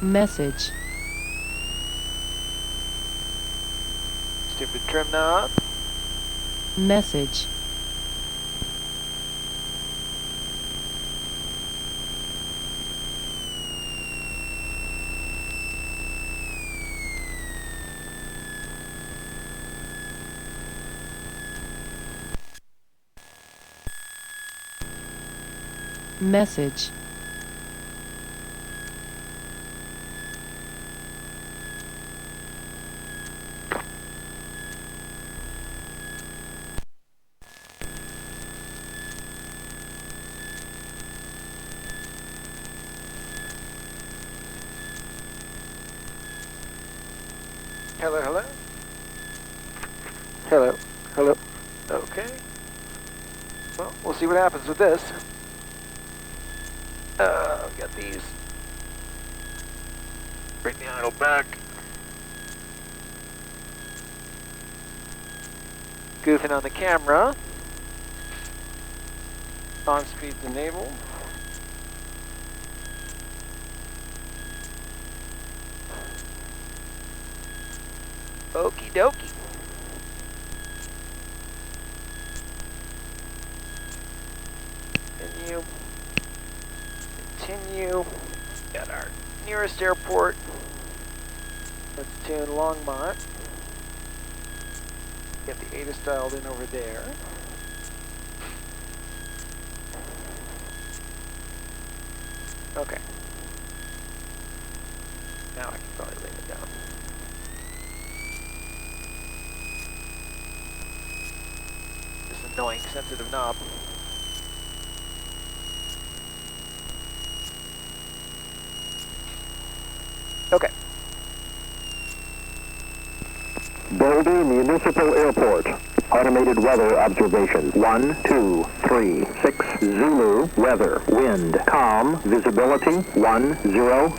Message. Stupid trim knob. Message. Message. Hello, hello. Hello, hello. Okay. Well, we'll see what happens with this. Got these. Bring the idle back. Goofing on the camera. OnSpeed's enabled. Okie dokie. Continue. Got our nearest airport. Let's tune Longmont. Get the ATIS dialed in over there. Okay. Now I can probably leave it down. This annoying sensitive knob. Okay. Boulder Municipal Airport. Automated weather observation. 1, 2, 3, 6, Zulu, weather, wind, calm, visibility, 1, 0,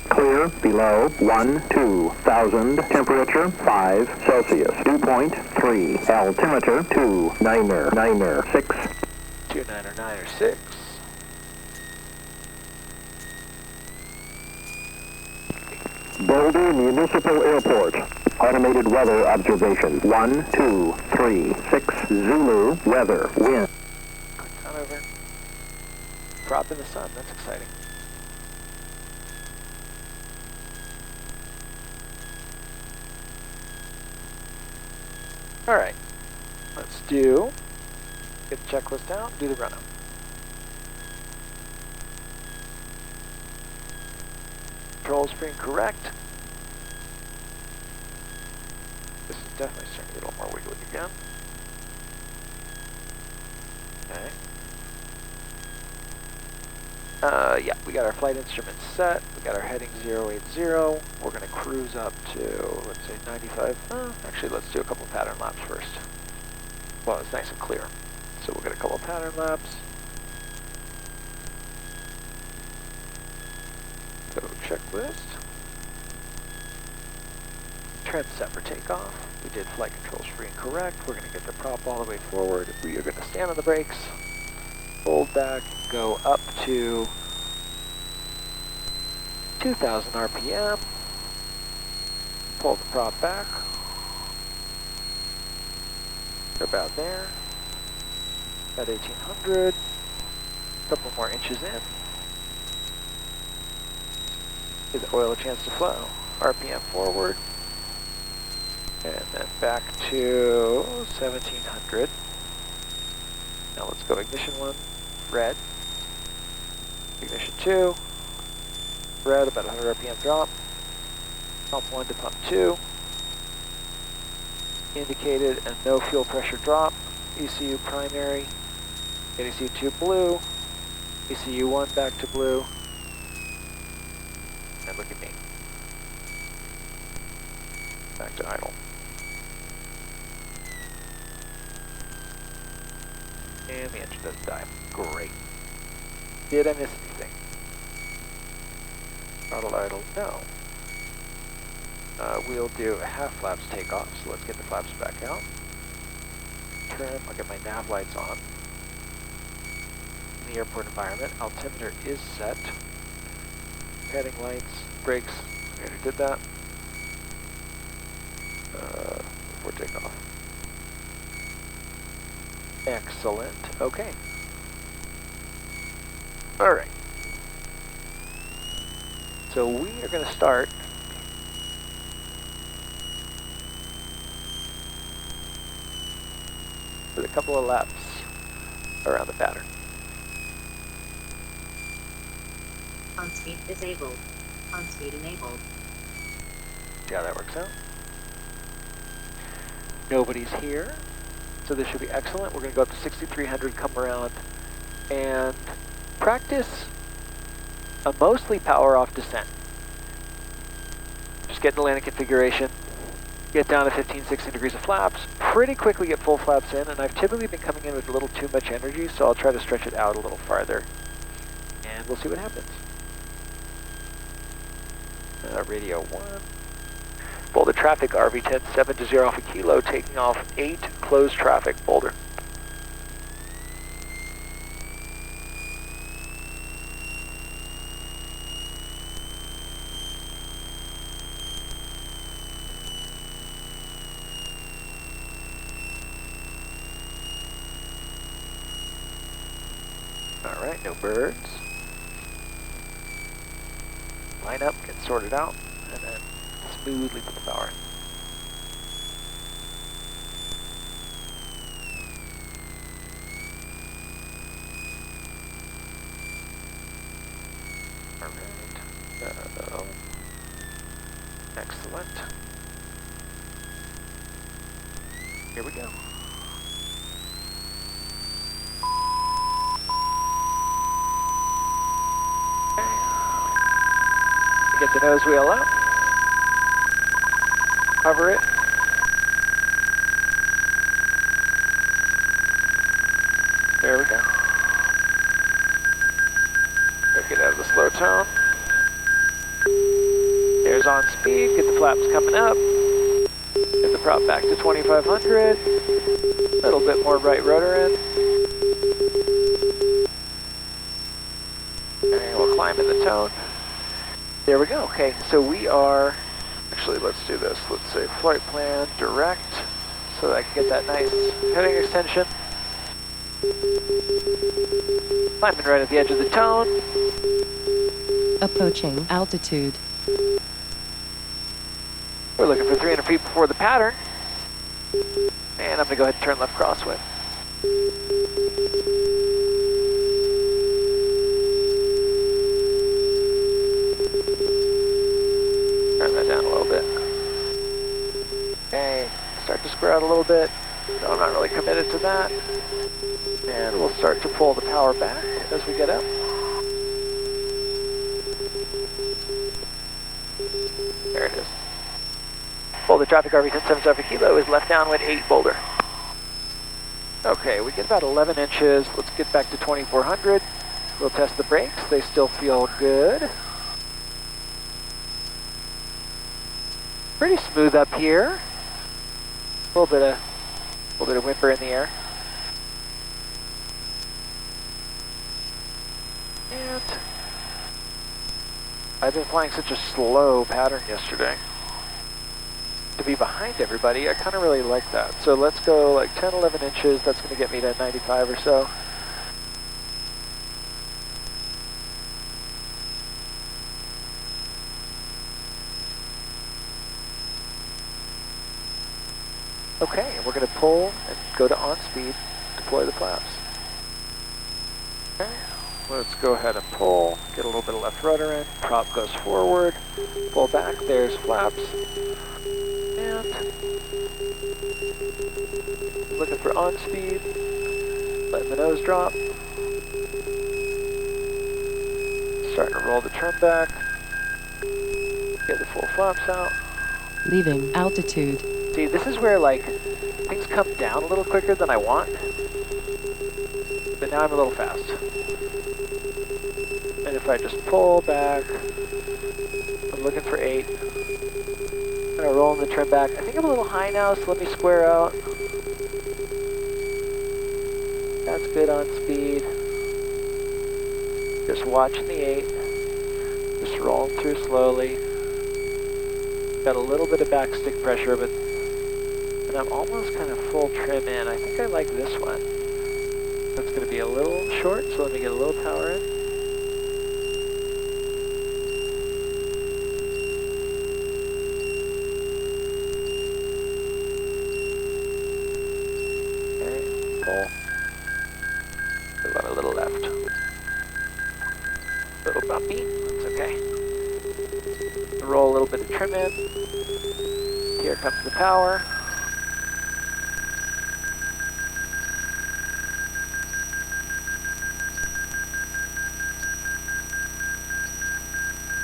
clear, below, 1, 2,000, temperature, 5 Celsius, dew point, 3, altimeter, 2996. 2996. Boulder Municipal Airport. Automated weather observation. 1, 2, 3, 6, Zulu, weather, wind. Click on over. Prop in the sun, that's exciting. Alright, let's get the checklist out, do the run-up. Control screen correct. This is definitely starting to get a little more wiggly again. Okay. Yeah, we got our flight instruments set. We got our heading 080. We're going to cruise up to, let's say 95. Actually, let's do a couple pattern laps first. Well, it's nice and clear. So we'll get a couple pattern laps. Go checklist. Trim set for takeoff. We did flight control screen correct. We're going to get the prop all the way forward. We are going to stand on the brakes, hold back, go up to 2,000 RPM. Pull the prop back. We're about there. About 1,800. A couple more inches in. Give the oil a chance to flow. RPM forward. And then back to 1,700. Now let's go ignition 1, red. Ignition 2, red, about 100 RPM drop. Pump 1 to pump 2. Indicated and no fuel pressure drop. ECU primary. ECU 2 blue. ECU 1 back to blue. And look at me. Back to idle. And the engine doesn't die. Great. Did I miss anything? Throttle idle? No. We'll do a half flaps takeoff, so let's get the flaps back out. Trim, I'll get my nav lights on. In the airport environment, altimeter is set. Heading lights, brakes, we already did that. Before takeoff. Excellent, okay. All right. So we are going to start with a couple of laps around the pattern. OnSpeed disabled. OnSpeed enabled. See how that works out. Nobody's here, so this should be excellent. We're going to go up to 6,300, come around, and practice a mostly power off descent. Just get the landing configuration, get down to 15, 16 degrees of flaps, pretty quickly get full flaps in, and I've typically been coming in with a little too much energy, so I'll try to stretch it out a little farther, and we'll see what happens. Radio 1. Boulder traffic, RV10 720 Alpha Kilo, taking off 8, closed traffic, Boulder. All right, no birds. Line up, get sorted out, and then smoothly put the power in. All right. Excellent. Here we go. Get the nose wheel up, cover it, there we go. Gotta get out of the slow tone. There's on speed, get the flaps coming up, get the prop back to 2,500, a little bit more right rotor in. And we'll climb in the tone. There we go. Okay, so we are, actually let's do this. Let's say flight plan direct, so that I can get that nice heading extension. Climbing right at the edge of the tone. Approaching altitude. We're looking for 300 feet before the pattern. And I'm gonna go ahead and turn left crosswind. Turn that down a little bit. Okay, start to square out a little bit. No, I'm not really committed to that. And we'll start to pull the power back as we get up. There it is. Boulder traffic RV10 720 Kilo is left downwind 8 Boulder. Okay, we get about 11 inches. Let's get back to 2,400. We'll test the brakes. They still feel good. Pretty smooth up here. A little bit of whimper in the air. And I've been flying such a slow pattern yesterday. To be behind everybody, I kind of really like that. So let's go like 10, 11 inches. That's going to get me to 95 or so. Okay, and we're going to pull and go to on-speed, deploy the flaps. Okay, let's go ahead and pull, get a little bit of left rudder in, prop goes forward, pull back, there's flaps, and looking for on-speed, letting the nose drop, starting to roll the trim back, get the full flaps out. Leaving altitude. See, this is where, like, things come down a little quicker than I want. But now I'm a little fast. And if I just pull back, I'm looking for 8. I'm gonna roll in the trim back. I think I'm a little high now, so let me square out. That's good on speed. Just watching the 8. Just rolling through slowly. Got a little bit of backstick pressure, but and I'm almost kind of full trim in. I think I like this one. That's going to be a little short, so let me get a little power in. Okay, pull. A little left. A little bumpy, that's okay. Roll a little bit of trim in. Here comes the power.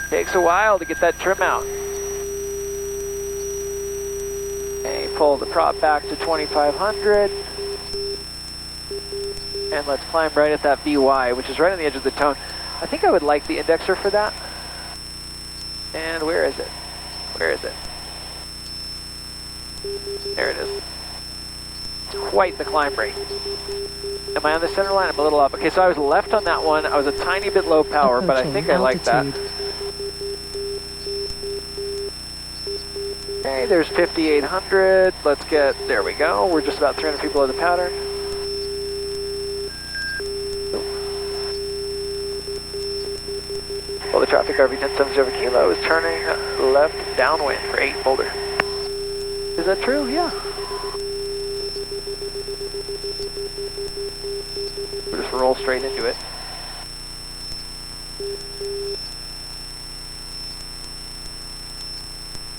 Takes a while to get that trim out. Okay, pull the prop back to 2500. And let's climb right at that VY, which is right on the edge of the tone. I think I would like the indexer for that. And where is it? Where is it? There it is. It's quite the climb rate. Am I on the center line? I'm a little up. Okay, so I was left on that one. I was a tiny bit low power, but I think I like that. Okay, there's 5,800. Let's get, there we go. We're just about 300 feet below the pattern. Well, the traffic RV 1070 kilo is turning left downwind for 8 boulder. Is that true? Yeah. We'll just roll straight into it.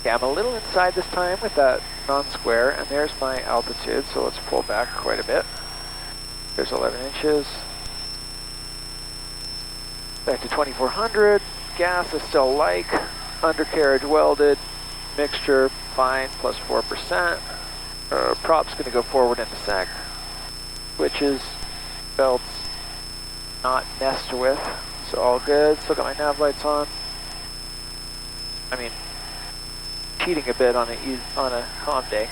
Yeah, I'm a little inside this time with that non-square, and there's my altitude, so let's pull back quite a bit. There's 11 inches. Back to 2400. Gas is still like. Undercarriage welded. Mixture fine, plus 4%. Prop's going to go forward in a sec. Switches, belts, not messed with. So all good. Still got my nav lights on. I mean, cheating a bit on a calm day.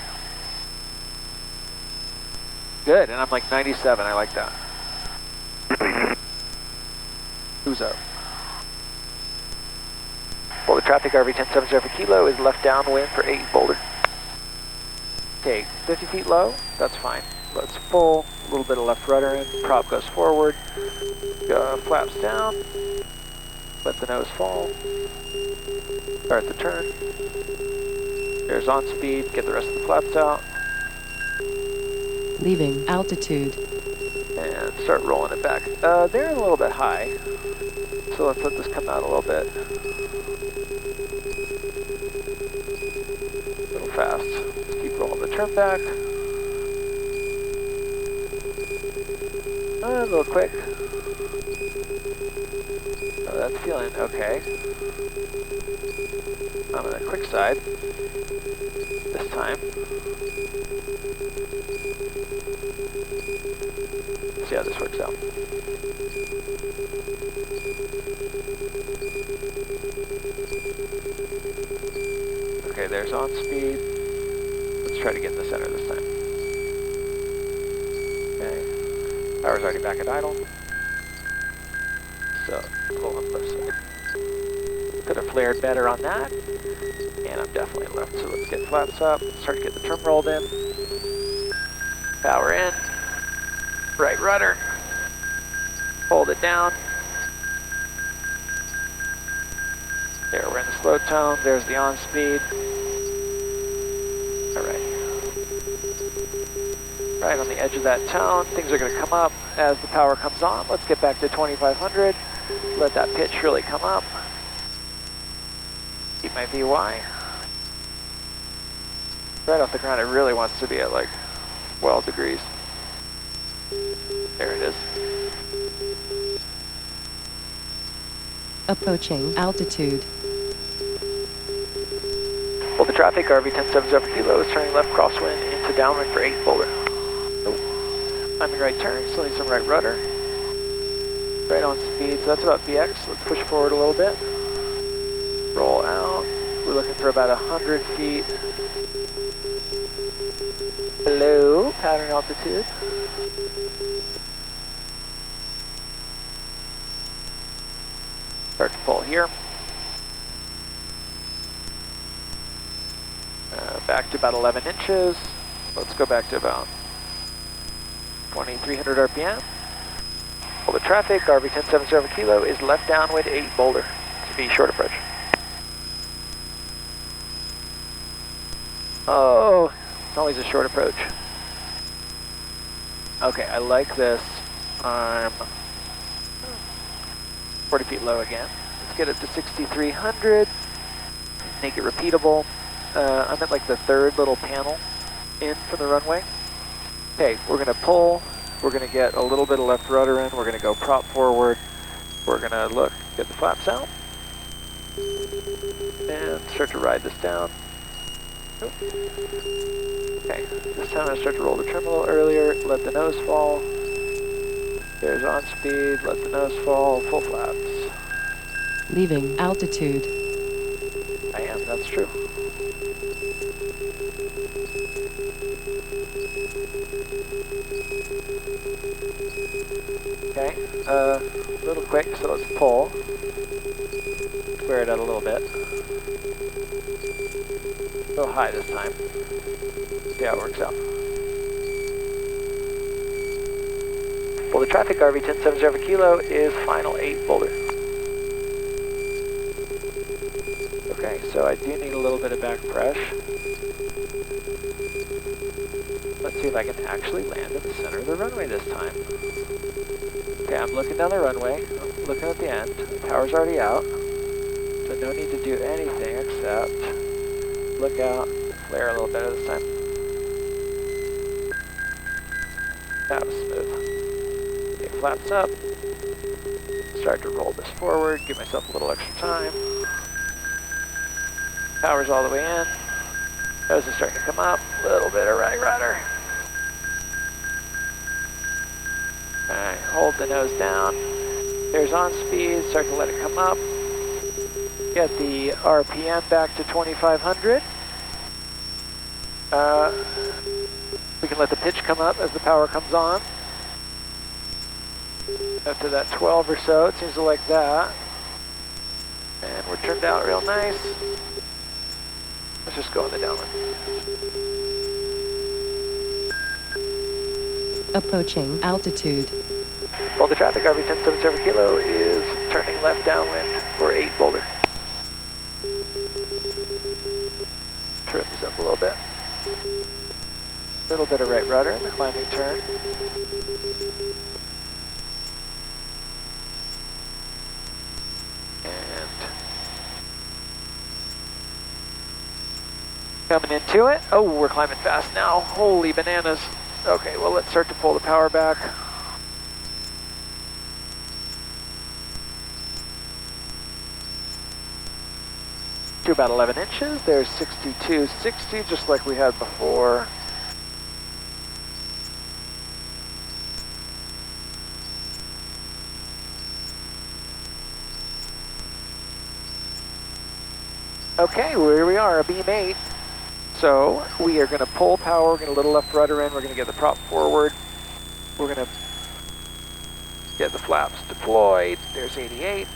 Good, and I'm like 97. I like that. Who's up? Well, the traffic RV 1070 kilo is left downwind for 8 boulder. Okay, 50 feet low, that's fine. Let's pull, a little bit of left rudder in, prop goes forward, flaps down, let the nose fall, start the turn. There's OnSpeed, get the rest of the flaps out. Leaving altitude. And start rolling it back. They're a little bit high, so let's let this come out a little bit. A little fast. Let's keep rolling the trim back. A little quick. Oh, that's feeling okay. I'm on the quick side this time. See how this works out. Okay, there's OnSpeed. Let's try to get in the center this time. Okay, power's already back at idle. So, pull up left side. Could have flared better on that. And I'm definitely left, so let's get flaps up. Start to get the trim rolled in. Power in. Right rudder. Hold it down. There, we're in the slow tone. There's the OnSpeed. Alright. Right on the edge of that tone. Things are going to come up as the power comes on. Let's get back to 2500. Let that pitch really come up. Keep my VY. Right off the ground, it really wants to be at like 12 degrees. There it is. Approaching altitude. Well, the traffic RV 1070 kilo is turning left crosswind into downwind for 8 boulder. I'm in right turn, still need some right rudder. Right on speed, so that's about VX. Let's push forward a little bit. Roll out. We're looking for about 100 feet. Below pattern altitude. Start to pull here. back to about 11 inches. Let's go back to about 2,300 RPM. Well, the traffic, RV 1070 kilo, is left downwind 8 boulder to be short approach. Oh, it's always a short approach. Okay, I like this. I'm 40 feet low again. Let's get it to 6,300. Make it repeatable. I'm at like the third little panel in from the runway. Okay, we're gonna pull. We're gonna get a little bit of left rudder in. We're gonna go prop forward. We're gonna look, get the flaps out, and start to ride this down. Nope. Okay, this time I'm gonna start to roll the trim a little earlier. Let the nose fall. There's on speed. Let the nose fall. Full flaps. Leaving altitude. I am. That's true. Okay, a little quick, so let's pull. Square it out a little bit. A little high this time. See how it works out. Well, the traffic RV 1070 kilo is final 8 boulder. Okay, so I do need a little bit of back press. Let's see if I can actually land in the center of the runway this time. Okay, I'm looking down the runway, I'm looking at the end, the power's already out, so no need to do anything except look out, flare a little better this time. That was smooth. Okay, flaps up, start to roll this forward, give myself a little extra time. Power's all the way in, nose is starting to come up, a little bit of right rudder. Alright, hold the nose down. There's on speed, start to let it come up. Get the RPM back to 2,500. We can let the pitch come up as the power comes on. Up to that 12 or so, it seems to like that. And we're turned out real nice. Let's just go in the downwind. Approaching altitude. Well, the traffic RV 1070 kilo is turning left downwind for 8 boulder. Trim this up a little bit. A little bit of right rudder in the climbing turn. And coming into it. Oh, we're climbing fast now. Holy bananas. Okay, well, let's start to pull the power back. To about 11 inches. There's 6260, just like we had before. Okay, here we are, a beam 8. So we are going to pull power, we're going to little left rudder in, we're going to get the prop forward. We're going to get the flaps deployed. There's 88.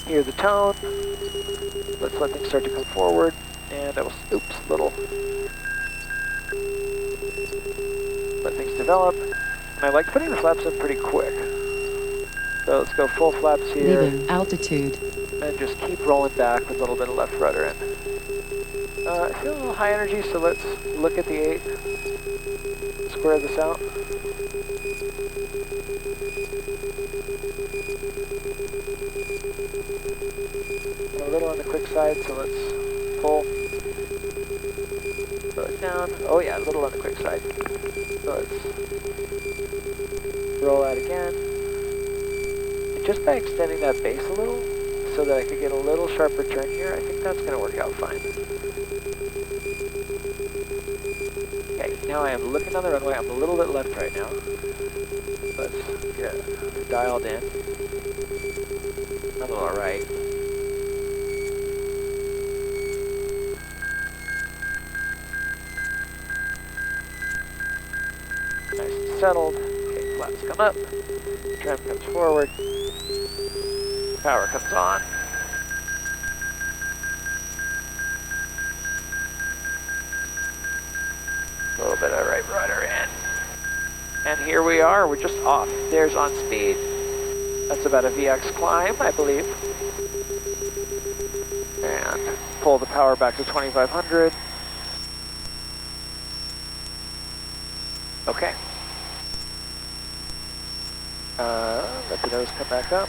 Hear the tone. Let's let things start to come forward. And I will, oops, little. Let things develop. And I like putting the flaps in pretty quick. So let's go full flaps here. Leaving altitude. And just keep rolling back with a little bit of left rudder in. I feel a little high energy, so let's look at the 8. Square this out. A little on the quick side, so let's pull. Slow it down. Oh yeah, a little on the quick side. So let's roll out again. And just by extending that base a little, so that I could get a little sharper turn here, I think that's going to work out fine. Okay, now I am looking on the runway. I'm a little bit left right now. Let's get dialed in. I'm a little right. Nice and settled. Okay, flaps come up. Trim comes forward. Power comes on. right rudder in. And here we are, we're just off. There's OnSpeed. That's about a VX climb, I believe. And pull the power back to 2500. Okay. Let the nose come back up.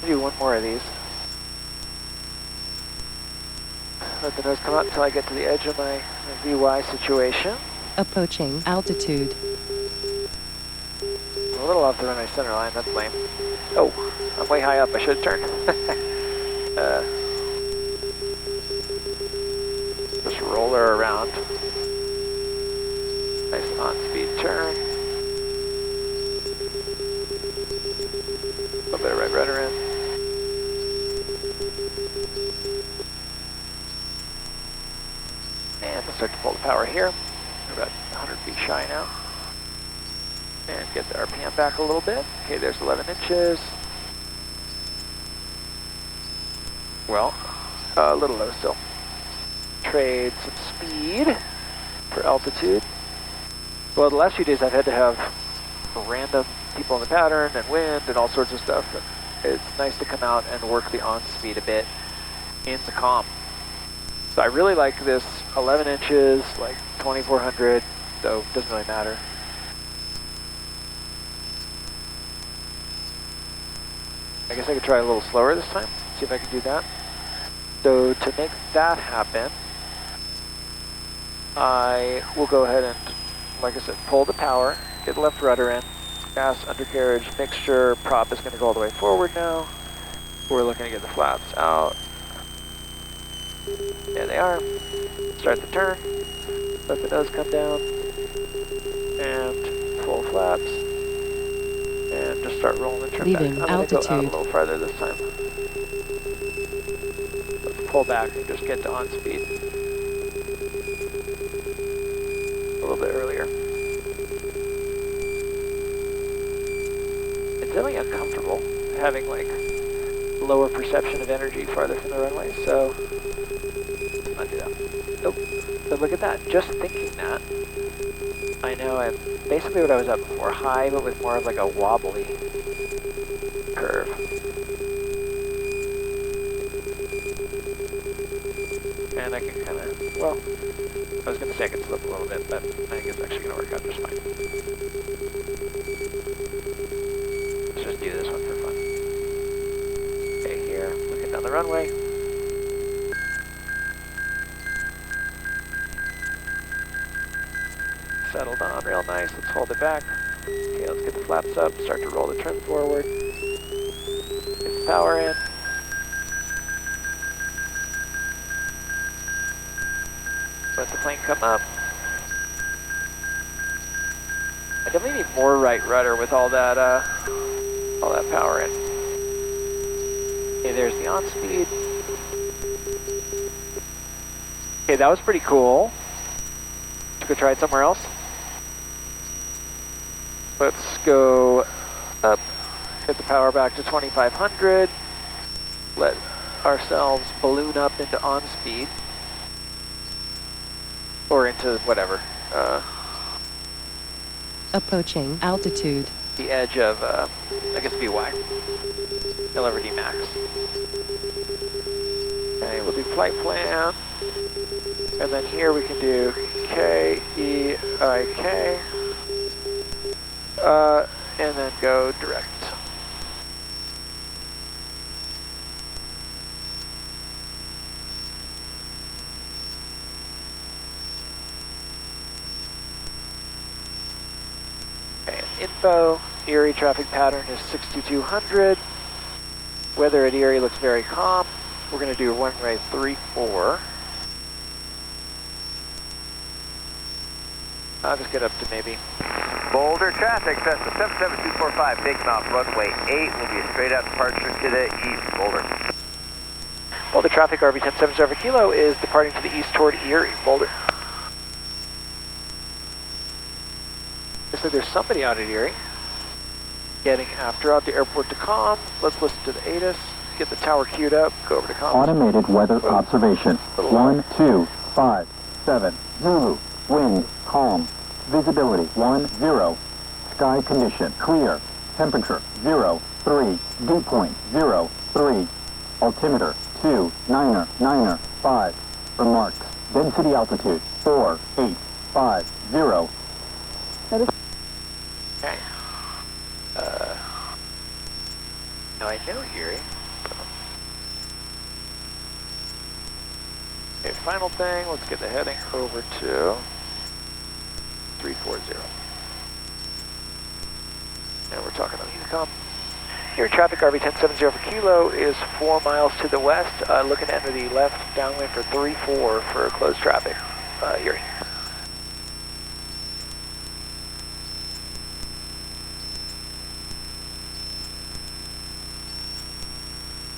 Do one more of these. Let the nose come up until I get to the edge of my VY situation. Approaching altitude. A little off the runway center line, that's lame. Oh, I'm way high up, I should have turned. Just roll her around. Nice on-speed turn. A little bit of right rudder in. And we'll start to pull the power here. We're about 100 feet shy now. And get the RPM back a little bit. Okay, there's 11 inches. Well, a little low still. Trade some speed for altitude. Well, the last few days I've had to have random people in the pattern and wind and all sorts of stuff. And it's nice to come out and work the on-speed a bit in the calm. So I really like this 11 inches, like 2400, so it doesn't really matter. I guess I could try a little slower this time, see if I can do that. So to make that happen, I will go ahead and, like I said, pull the power, get the left rudder in, gas, undercarriage, mixture, prop is going to go all the way forward now. We're looking to get the flaps out. There they are. Start the turn, let the nose come down, and full flaps. And just start rolling the trim Leaving back. I'm going to go out a altitude. little farther this time. Let's pull back and just get to on-speed. A little bit earlier. It's really uncomfortable having like lower perception of energy farther from the runway, so let's not do that. Nope. But look at that, just thinking that, I know I'm basically what I was at before, high, but with more of like a wobbly curve. And I can kind of, well, I was going to say I could slip a little bit, but I think it's actually going to work out just fine. Let's just do this one for fun. Okay, here, looking down the runway. Settled on real nice, let's hold it back. Okay, let's get the flaps up, start to roll the trim forward. Get the power in. Let the plane come up. I definitely need more right rudder with all that power in. Okay, there's the on-speed. Okay, that was pretty cool. Let's go try it somewhere else. Let's go up, get the power back to 2500. Let ourselves balloon up into on-speed. Or into whatever. Approaching altitude. The edge of, I guess VY. LRD max. Okay, we'll do flight plan. And then here we can do K, E, I, K. And then go direct. Okay, info, Erie traffic pattern is 6200. Weather at Erie looks very calm. We're going to do runway 34. I'll just get up to maybe. Boulder traffic, Cessna 77245, taking off runway 8, will be a straight out departure to the east, Boulder. Boulder traffic, RV 1070 Kilo is departing to the east toward Erie, Boulder. Looks like there's somebody out at Erie. Getting after out the airport to comm. Let's listen to the ATIS, get the tower queued up, go over to comm. Automated weather observation. 1257 Zulu. Wind calm. Visibility 10. Sky condition clear. Temperature 03. Dew point 03. Altimeter 29995. Remarks. Density altitude 4850. Okay. Now I know Erie. Okay, final thing, let's get the heading over to 340. And we're talking on Unicom. Your traffic RV1070 for Kilo is 4 miles to the west, looking to enter the left downwind for 34 for closed traffic. Erie.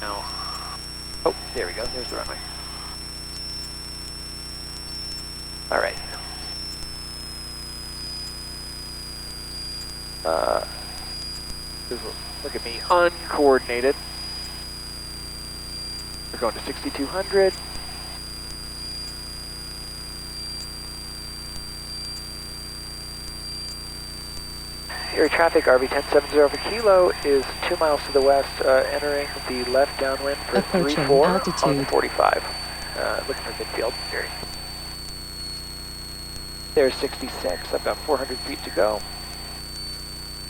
Now, oh, there we go, there's the runway. All right. Look at me, uncoordinated. We're going to 6,200. Air traffic RV1070 for Kilo is 2 miles to the west, entering the left downwind for Approaching 34 on the altitude. 45. Looking for midfield. There's 66. I've got 400 feet to go.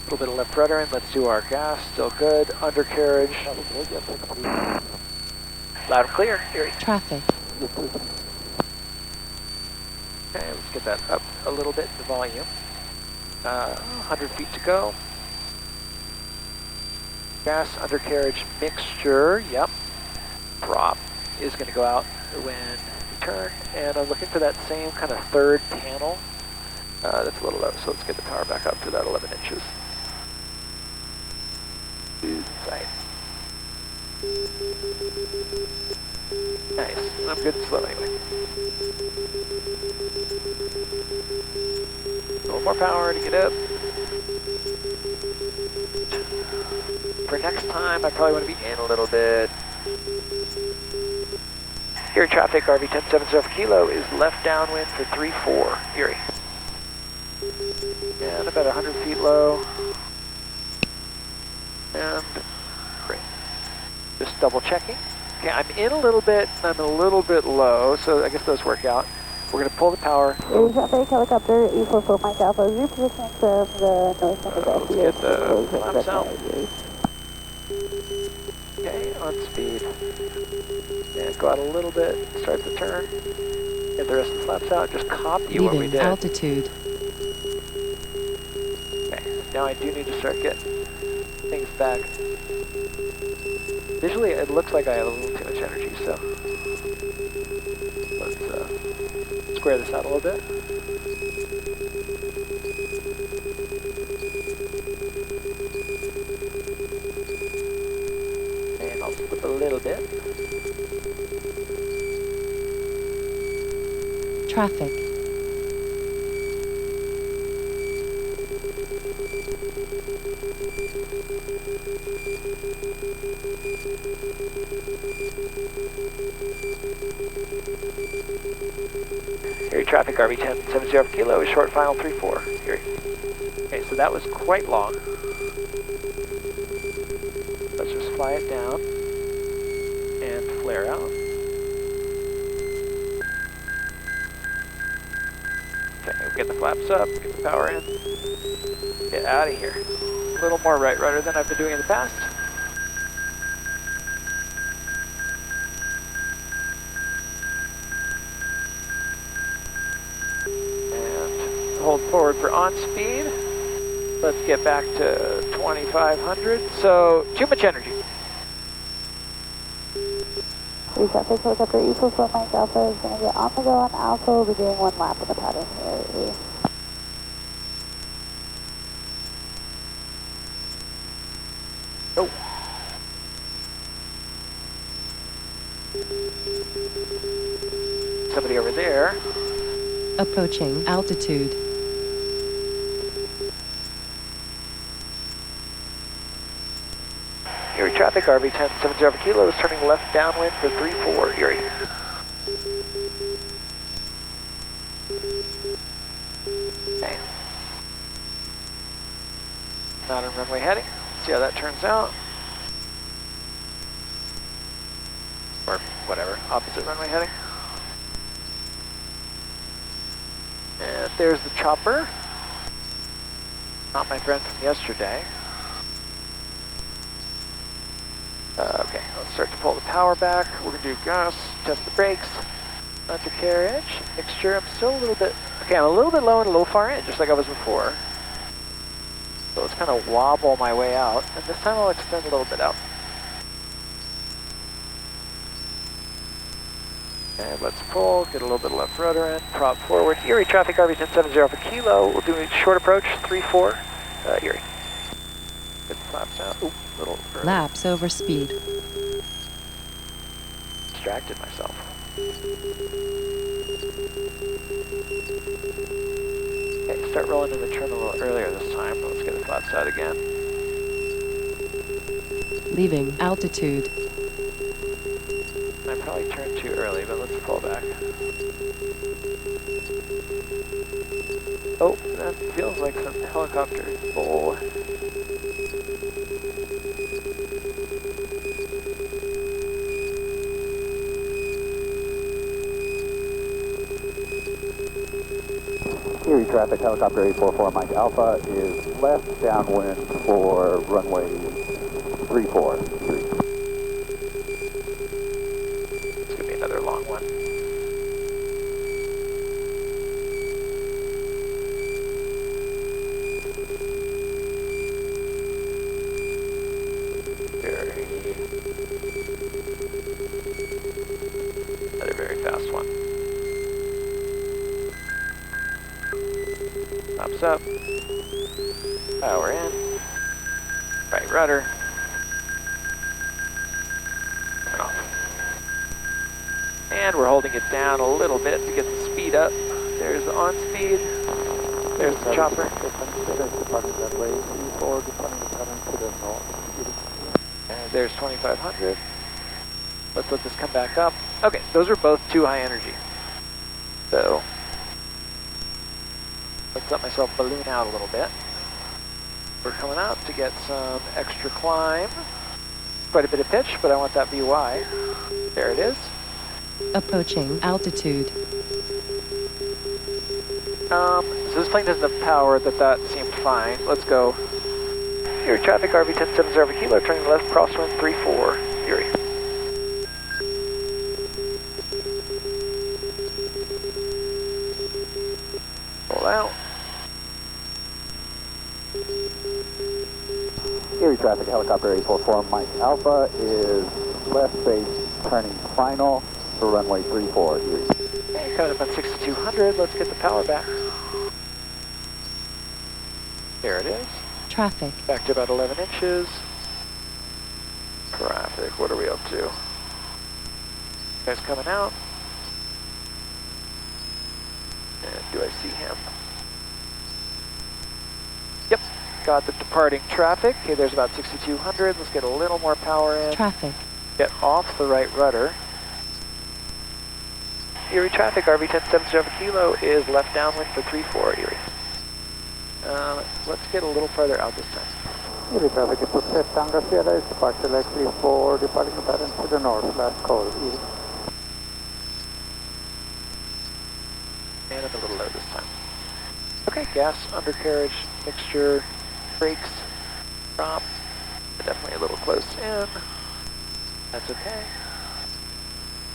A little bit of left rudder in. Let's do our gas. Still good. Undercarriage. Loud and clear. Erie. Traffic. Okay, let's get that up a little bit, the volume. 100 feet to go. Gas, undercarriage mixture. Yep. Prop is going to go out when we turn. And I'm looking for that same kind of third panel. That's a little low, so let's get the power back up to that 11 inches. Sight. Nice. I'm good and slow anyway. A little more power to get up. For next time, I probably want to be in a little bit. Here, traffic RV1070 for Kilo is left downwind for 34, Erie. And about 100 feet low. And great. Just double checking. Okay, I'm in a little bit, I'm a little bit low, so I guess those work out. We're going to pull the power. Air traffic helicopter E44 Mike Alpha, repositioning from the north end of the Let's get the flaps out. Okay, on speed. And go out a little bit, start the turn. Get the rest of the flaps out, just copy what we Leaving did. altitude. Okay, now I do need to start getting things back. Visually, it looks like I have a little too much energy, so let's square this out a little bit. And I'll slip a little bit. Traffic. Erie traffic RV1070 for Kilo is short final 34. Erie. Okay, so that was quite long. Let's just fly it down and flare out. Okay, we'll get the flaps up, get the power in. Get out of here. A little more right rudder than I've been doing in the past. Hold forward for on speed. Let's get back to 2,500. So, too much energy. Air traffic helicopter E44 Mike Alpha is going to get on the go on Alpha. We'll be doing one lap in the pattern here. Oh. Somebody over there. Approaching altitude. Erie traffic, RV1070 for Kilo is turning left downwind for 34, Erie. Okay. runway heading. See how that turns out. Or whatever, opposite runway heading. And there's the chopper. Not my friend from yesterday. Okay, let's start to pull the power back. We're going to do gas, test the brakes, undercarriage, mixture. I'm still a little bit, okay, I'm a little bit low and a little far in, just like I was before. So let's kind of wobble my way out, and this time I'll extend a little bit out. And let's pull, get a little bit of left rudder in, prop forward. Erie traffic, RV 1070 for kilo. We'll do a short approach, 3-4, Erie. Good flaps out. Ooh, little early. Laps over speed. Distracted myself. Okay, start rolling in the trim a little earlier this time. Let's get the flaps out again. Leaving altitude. I probably turned too early, but let's pull back. Oh, that feels like some helicopter bull. Erie traffic, helicopter 844 Mike Alpha is left downwind for runway 34. It's gonna be another long one. Another very fast one. Pops up. Power in. Right rudder. And off. And we're holding it down a little bit to get the speed up. There's the on-speed. There's the chopper. And there's 2500. Let's let this come back up. Okay, those are both too high energy. So, let's let myself balloon out a little bit. We're coming out to get some extra climb. Quite a bit of pitch, but I want that VY. There it is. Approaching altitude. So this plane doesn't have power, that seemed fine. Let's go. Erie traffic, RV 1070 kilo, turning left, crosswind 34, Erie. Roll out. Erie traffic, helicopter 844 Mike Alpha is left base turning final for runway 34, Erie. Okay, coming up on 6200, let's get the power back. There it is. Traffic. Back to about 11 inches. Traffic, what are we up to? Guy's coming out. And do I see him? Yep, got the departing traffic. Okay, there's about 6200. Let's get a little more power in. Traffic. Get off the right rudder. Erie traffic, RV 1070 kilo is left downwind for 34, Erie. Let's get a little farther out this time. Erie traffic, it's set Tango Sierra is departure likely for departing pattern to the north, last call, Erie. And I'm a little low this time. Okay, gas, undercarriage, mixture, brakes, prop. Definitely a little close in. That's okay.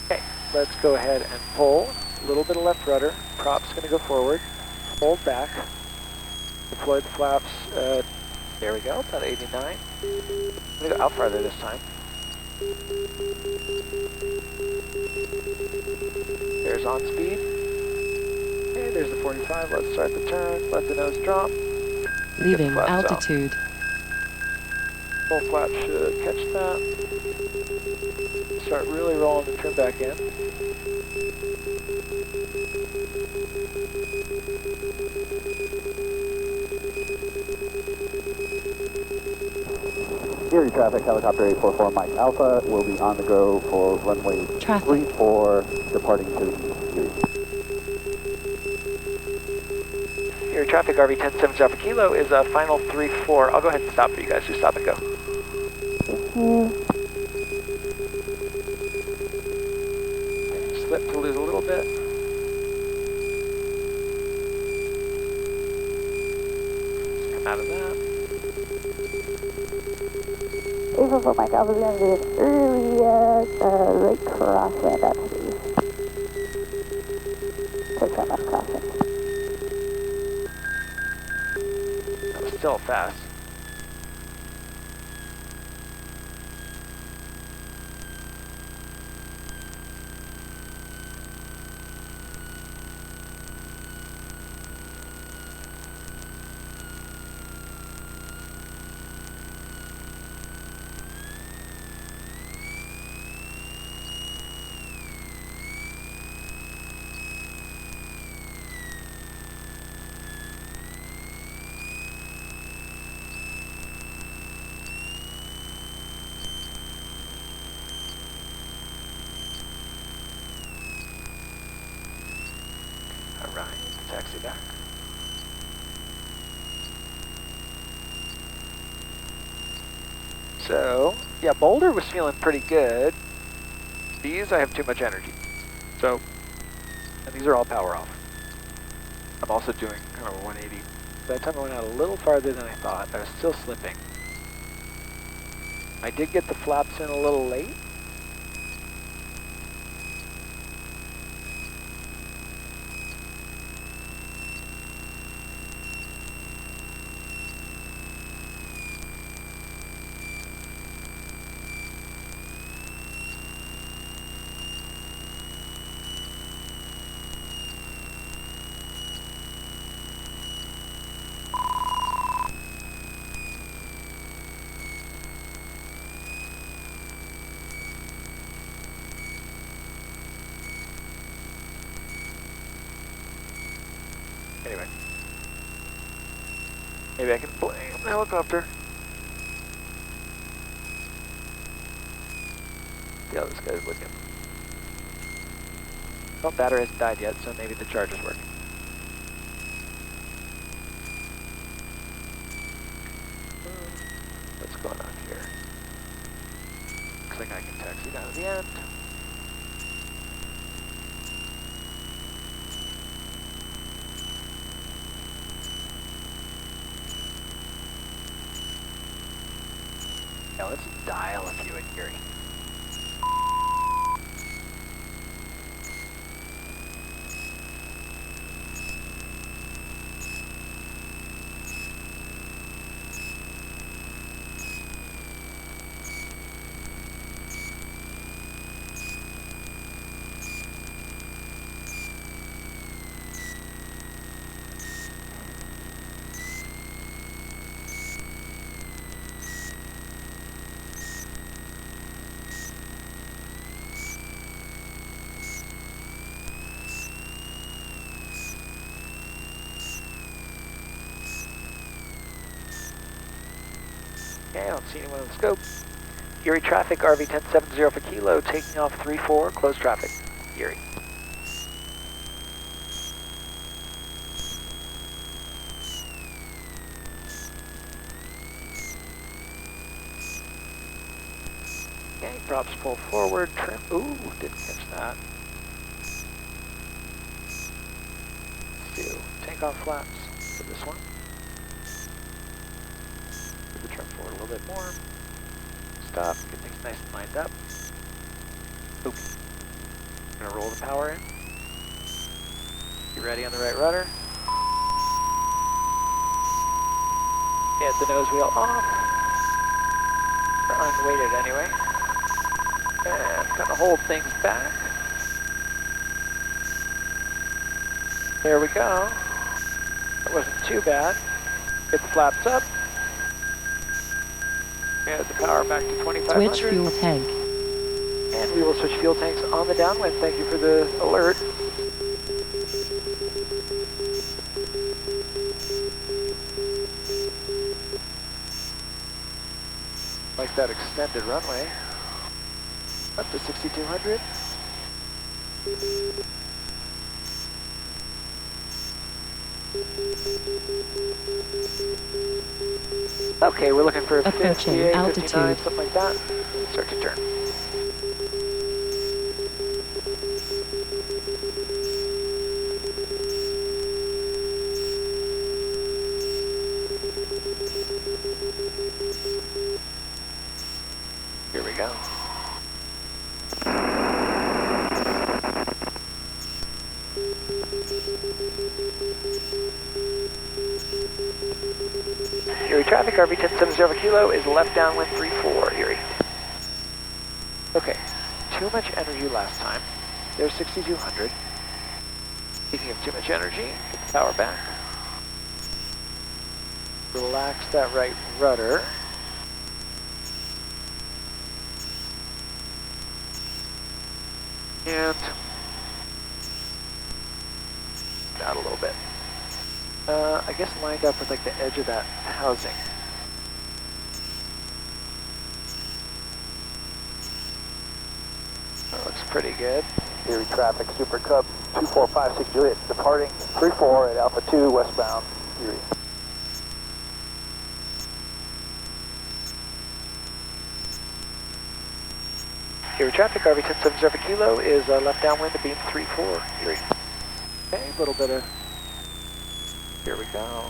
Okay, let's go ahead and pull. A little bit of left rudder. Prop's going to go forward. Hold back. Deploy the flaps. There we go, about 89. I'm going to go out farther this time. There's on speed. Okay, there's the 45. Let's start the turn. Let the nose drop. Leaving altitude. Full flap should catch that. Start really rolling the trim back in. Erie traffic, helicopter 844 Mike Alpha will be on the go for runway Traffic. 34, departing to Erie. Erie traffic, RV 107 Alpha Kilo is a final 3-4. I'll go ahead and stop for you guys. Just stop and go. Thank you. Slip to lose a little bit. Come out of that. 844 Mike Alpha is going to do an early right crosswind at speed. Take that left crosswind. That was still fast. Alright, taxi back. So, yeah, Boulder was feeling pretty good. These, I have too much energy. So, and these are all power off. I'm also doing kind of a 180. By the time I went out a little farther than I thought, I was still slipping. I did get the flaps in a little late. Anyway. Maybe I can blame the helicopter. See how this guy's looking. Well, battery hasn't died yet, so maybe the charge is working. What's going on here? Looks like I can taxi down to the end. Yeah, let's dial a few in Geary. Okay, I don't see anyone on the scope. Erie traffic, RV 170 for Kilo, taking off 3-4, close traffic. Erie. Okay, props pull forward, trim. Ooh, didn't catch that. Let's do takeoff flaps for this one. Move the trim forward a little bit more. Stop, get things nice and lined up. Oop. I'm gonna roll the power in. You ready on the right rudder? Get the nose wheel off. Or unweighted anyway. And kind of hold things back. There we go. That wasn't too bad. Get the flaps up. Get the power back to 2500. Switch fuel tank. And we will switch fuel tanks on the downwind. Thank you for the alert. Like that extended runway. Up to 6200. Okay, we're looking for Approaching 58, 59, altitude. something like that. Start to turn. Here we go. Erie traffic, RV 1070 kilo is left downwind 34, Erie. Okay, too much energy last time. There's 6200. Speaking of too much energy, get the power back. Relax that right rudder. And out a little bit. I guess lined up with like the edge of that housing. That looks pretty good. Erie traffic, Super Cub 2456 Juliet, departing 34 at Alpha 2 westbound Erie. Erie traffic, RV 1070 kilo is left downwind to beam 34, Erie. Okay, a little bit of, here we go.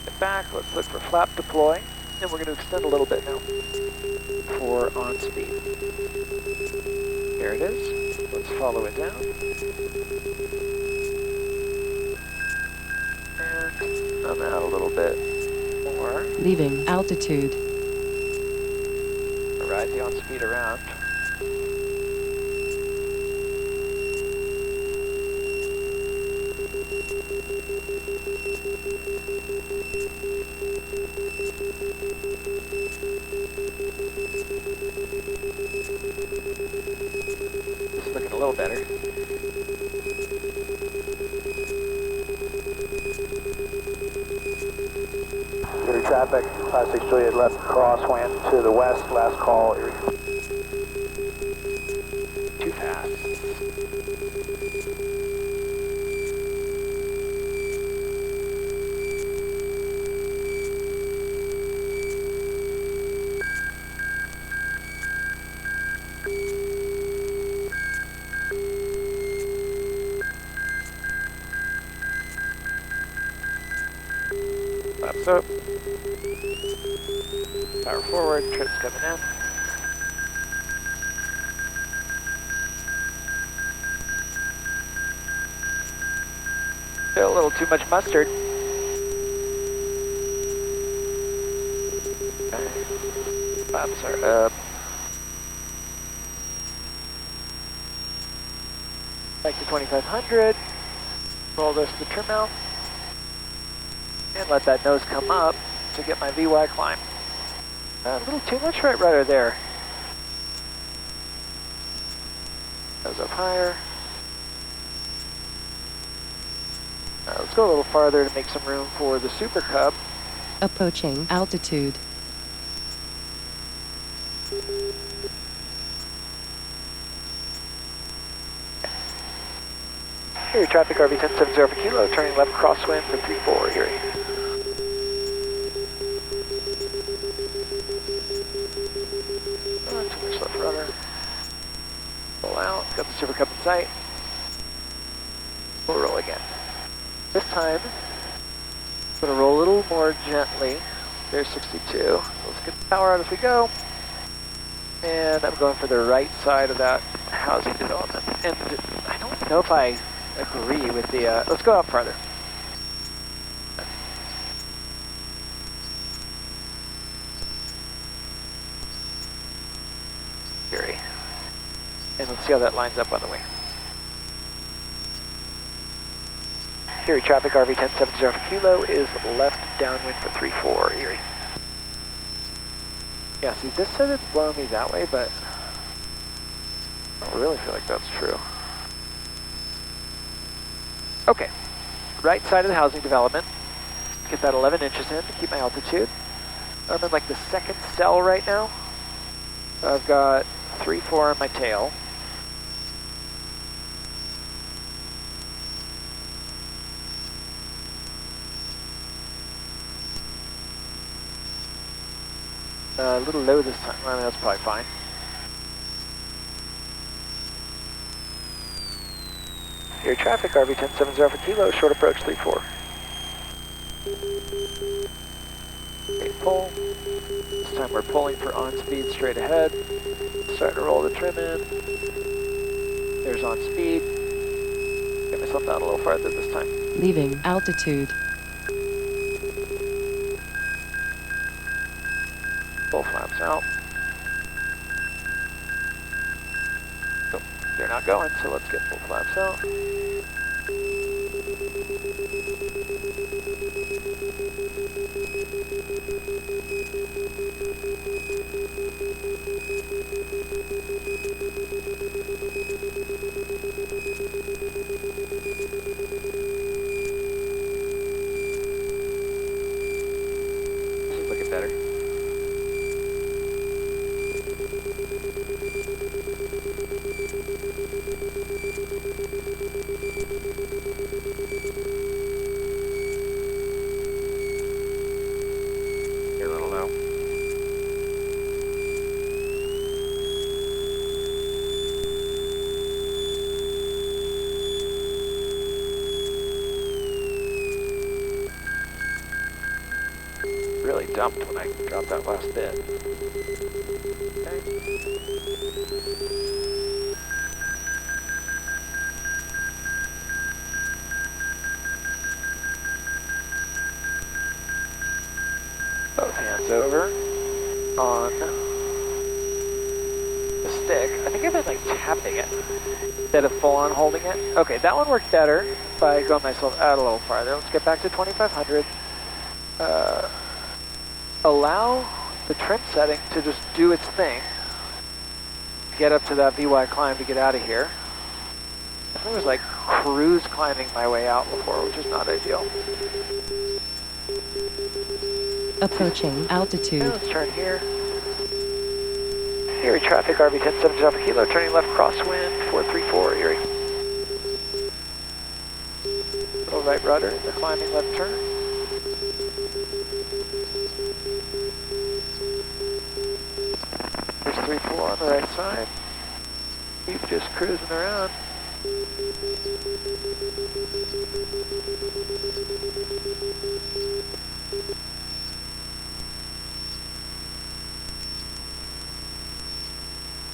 Get back, let's look for flap deploy, and we're going to extend a little bit now for OnSpeed. There it is, let's follow it down. And I'm out a little bit more. Leaving altitude. Ride the OnSpeed around. This is looking a little better. Erie traffic, 56 Juliet left crosswind to the west, last call Erie. Too fast. Flaps up. Power forward, trips coming in. Still a little too much mustard. Flaps are up. Back to 2500. Roll this to the trim mount. And let that nose come up to get my VY climb. A little too much right rudder there. Nose up higher. Let's go a little farther to make some room for the Super Cub. Approaching altitude. Erie traffic, RV 1070 for kilo, turning left crosswind for 34, Erie. Too much left rudder. Pull out, got the Super Cub in sight. We'll roll again. This time, I'm going to roll a little more gently. There's 62. Let's get the power out as we go. And I'm going for the right side of that housing development. And I don't know if I agree with the, let's go out farther. Erie. And let's see how that lines up on the way. Erie traffic, RV 1070 for kilo is left downwind for 34, Erie. Yeah, see, this said it's blowing me that way, but I don't really feel like that's true. Okay, right side of the housing development. Get that 11 inches in to keep my altitude. I'm in like the second cell right now. I've got 3-4 on my tail. A little low this time. I mean, that's probably fine. Air traffic, RV 1070 for kilo, short approach 34. Great pull. This time we're pulling for on-speed straight ahead. Starting to roll the trim in. There's on-speed. Get myself down a little farther this time. Leaving altitude. Full flaps out. Oh, they're not going, so let's get full flaps out. This is looking better. You're a little low. Really dumped when I dropped that last bit. Okay. Both hands over on the stick. I think I've been like tapping it instead of full on holding it. Okay, that one worked better by going myself out a little farther. Let's get back to 2500. Allow the trim setting to just do its thing. Get up to that VY climb to get out of here. I think it was like cruise climbing my way out before, which is not ideal. Approaching Now altitude. let's turn here. Erie traffic, RV 1070 Alpha Kilo, turning left crosswind, 434 Erie. Little right rudder, the climbing left turn. There's 34 on the right side. Keep just cruising around.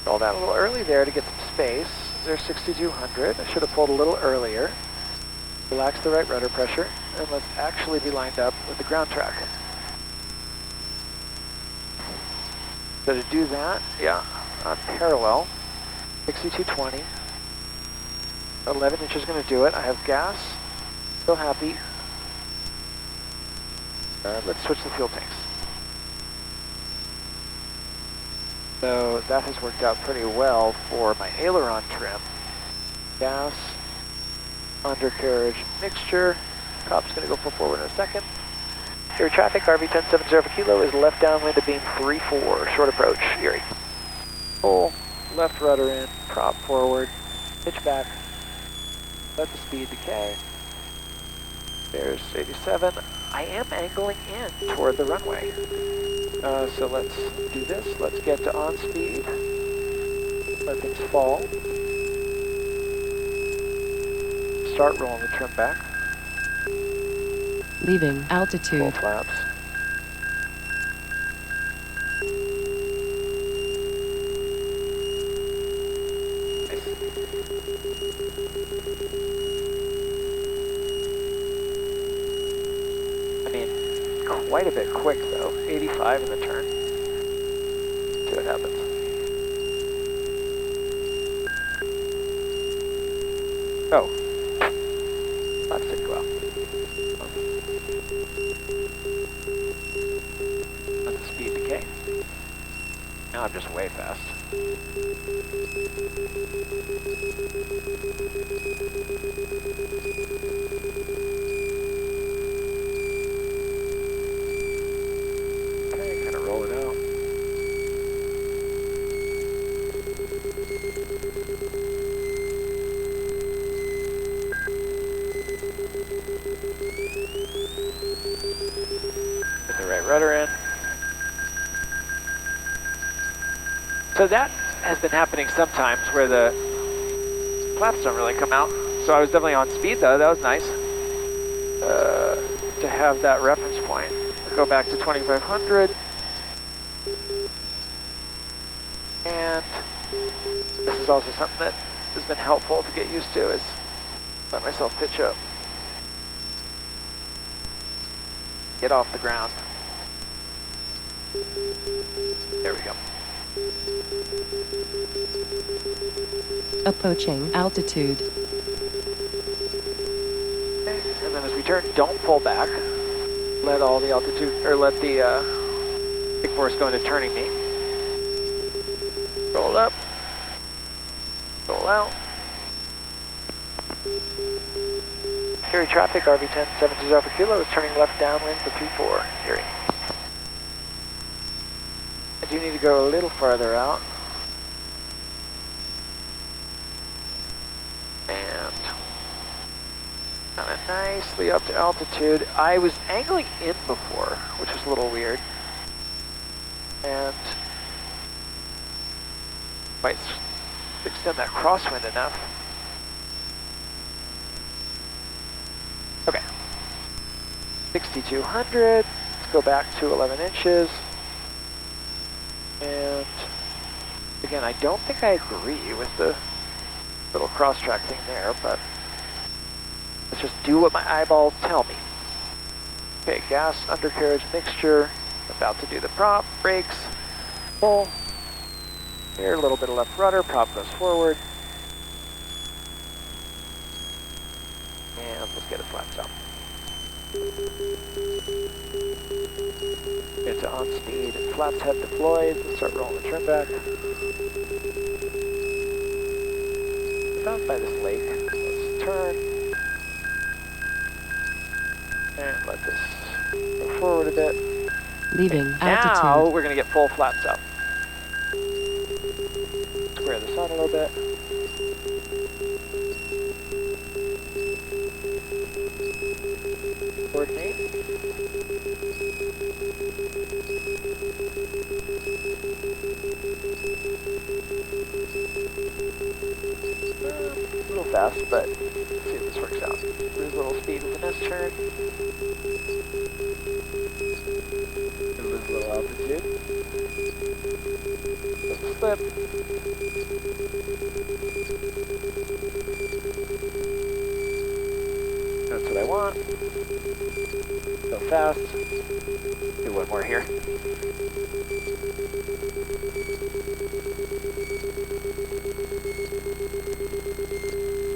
Rolled out a little early there to get some space. There's 6200. I should have pulled a little earlier. Relax the right rudder pressure, and let's actually be lined up with the ground track. So to do that, yeah, on parallel, 6220. 11 inches is going to do it. I have gas. Still happy. Let's switch the fuel tanks. So that has worked out pretty well for my aileron trim. Gas, undercarriage mixture. Cop's going to go full forward in a second. Erie traffic, RV 1070 for kilo is left downwind of beam 34, short approach, Erie. Pull, left rudder in, prop forward, pitch back, let the speed decay. There's 87. I am angling in toward the runway. So let's do this. Let's get to on speed. Let things fall. Start rolling the trim back. Leaving Full altitude. flaps. I mean, quite a bit quick though. 85 in the turn. See what happens. Oh. Flaps didn't go out. Let the speed decay. Now I'm just way fast. Okay, kind of roll it out. Put the right rudder in. So that has been happening sometimes where the flaps don't really come out. So I was definitely on speed though, that was nice. To have that reference point. Go back to 2500. And this is also something that has been helpful to get used to, is let myself pitch up. Get off the ground. There we go. Approaching altitude. Okay. And then as we turn, don't pull back. Let all the altitude, or let the big force go into turning knee. Roll up. Roll out. Erie traffic, RV10 720 per kilo is turning left downwind for 24, Erie. I do need to go a little farther out. And kind of nicely up to altitude. I was angling in before, which was a little weird. And might extend that crosswind enough. Okay. 6,200. Let's go back to 11 inches. And again, I don't think I agree with the little cross-track thing there, but let's just do what my eyeballs tell me. Okay, gas, undercarriage mixture. About to do the prop, brakes, pull. Here, a little bit of left rudder, prop goes forward. And let's get it flaps up. Get to on speed, flaps head deployed. Let's start rolling the trim back. Found by this lake. Let's turn. And let this go forward a bit. Leaving Now altitude. we're going to get full flaps up. Square this out a little bit. Coordinate. A little fast, but let's see if this works out. Lose a little speed with the next turn. Lose a little altitude. Little slip. That's what I want. Go fast. Do one more here.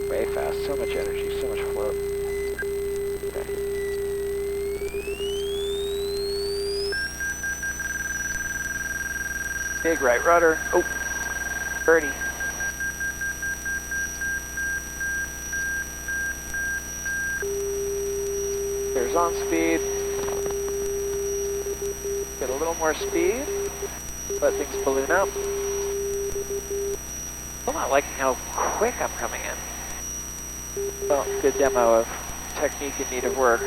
Way fast. So much energy. So much float. Okay. Big right rudder. Oh, birdie. There's on speed. Get a little more speed. Let things balloon up. I'm not liking how quick I'm coming in. Well, good demo of technique in need of work.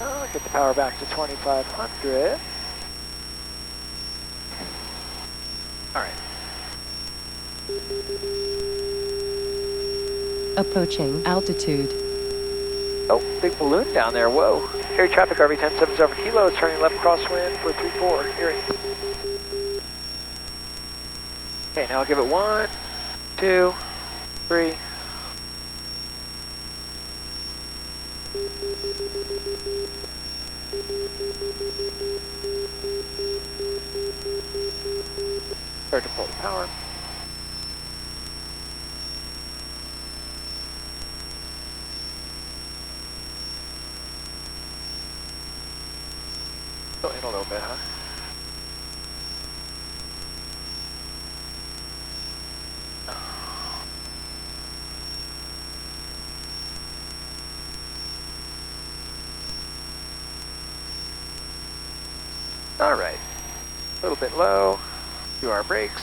Oh, get the power back to 2,500. Alright. Approaching altitude. Oh, big balloon down there, whoa. Erie traffic, RV10 770 per kilo is turning left crosswind for 34, Erie. Okay, now I'll give it 1, 2, 3. Start to pull the power. Go in a little bit, huh? All right, a little bit low. Do our brakes,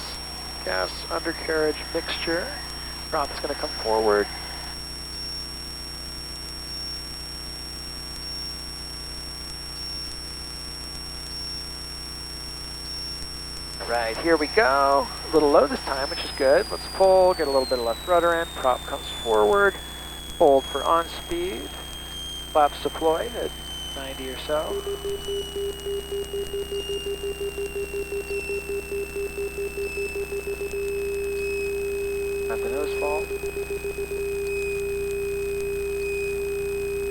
gas, undercarriage mixture. Prop's going to come forward. right, here we go. A little low this time, which is good. Let's pull, get a little bit of left rudder in. Prop comes forward. Hold for on speed. Flaps deployed at 90 or so. Let the nose fall.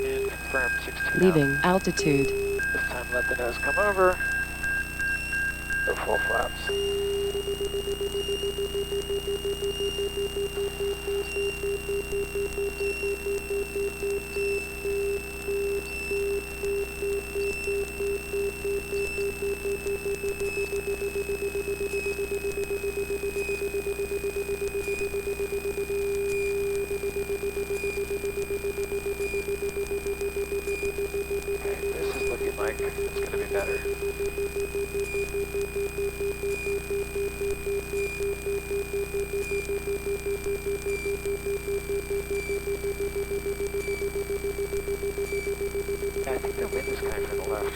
And confirm 16 Leaving altitude. This time let the nose come over. Go full flaps. Okay, this is looking like it's going to be better. Yeah, I think the wind is coming from the left.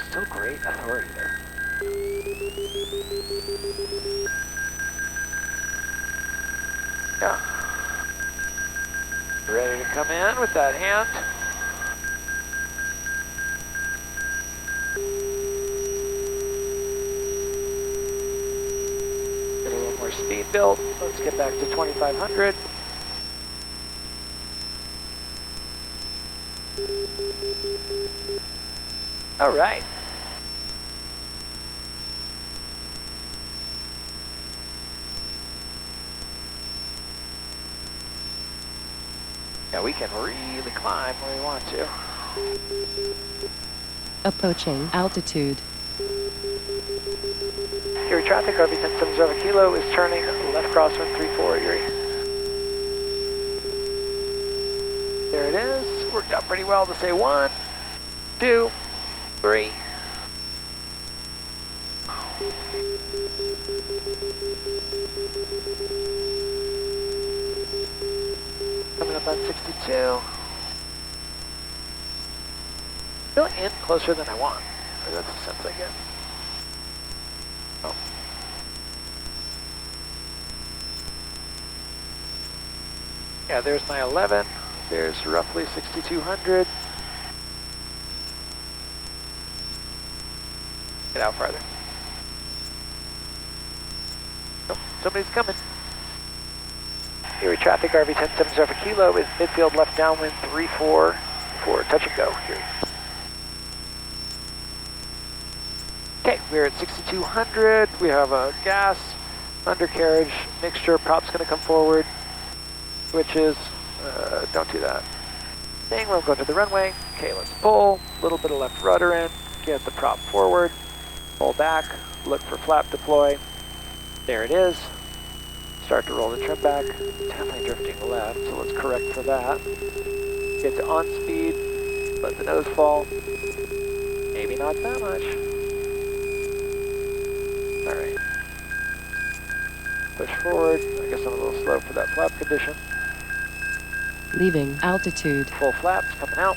Still great authority there. Yeah. Ready to come in with that hand. Get a little more speed built. Let's get back to 2,500. All right. Yeah, we can really climb where we want to. Approaching altitude. Erie traffic, RV 1070 Kilo is turning left crosswind 34, Erie. There it is. Worked out pretty well to say 1, 2, 3. Coming up on 62. Still in closer than I want. Or that's the sense I get. Oh. Yeah, there's my 11. There's roughly 6,200. Get out farther. Oh, somebody's coming. Erie traffic, RV 1070 Kilo is midfield left downwind 34 for touch and go here. Okay, we're at 6,200. We have a gas undercarriage mixture. Prop's going to come forward. Switches. Don't do that. Staying room, go to the runway. Okay, let's pull. A little bit of left rudder in. Get the prop forward. Pull back. Look for flap deploy. There it is. Start to roll the trim back. Definitely drifting left, so let's correct for that. Get to on speed. Let the nose fall. Maybe not that much. Alright. Push forward. I guess I'm a little slow for that flap condition. Leaving altitude. Full flaps coming out.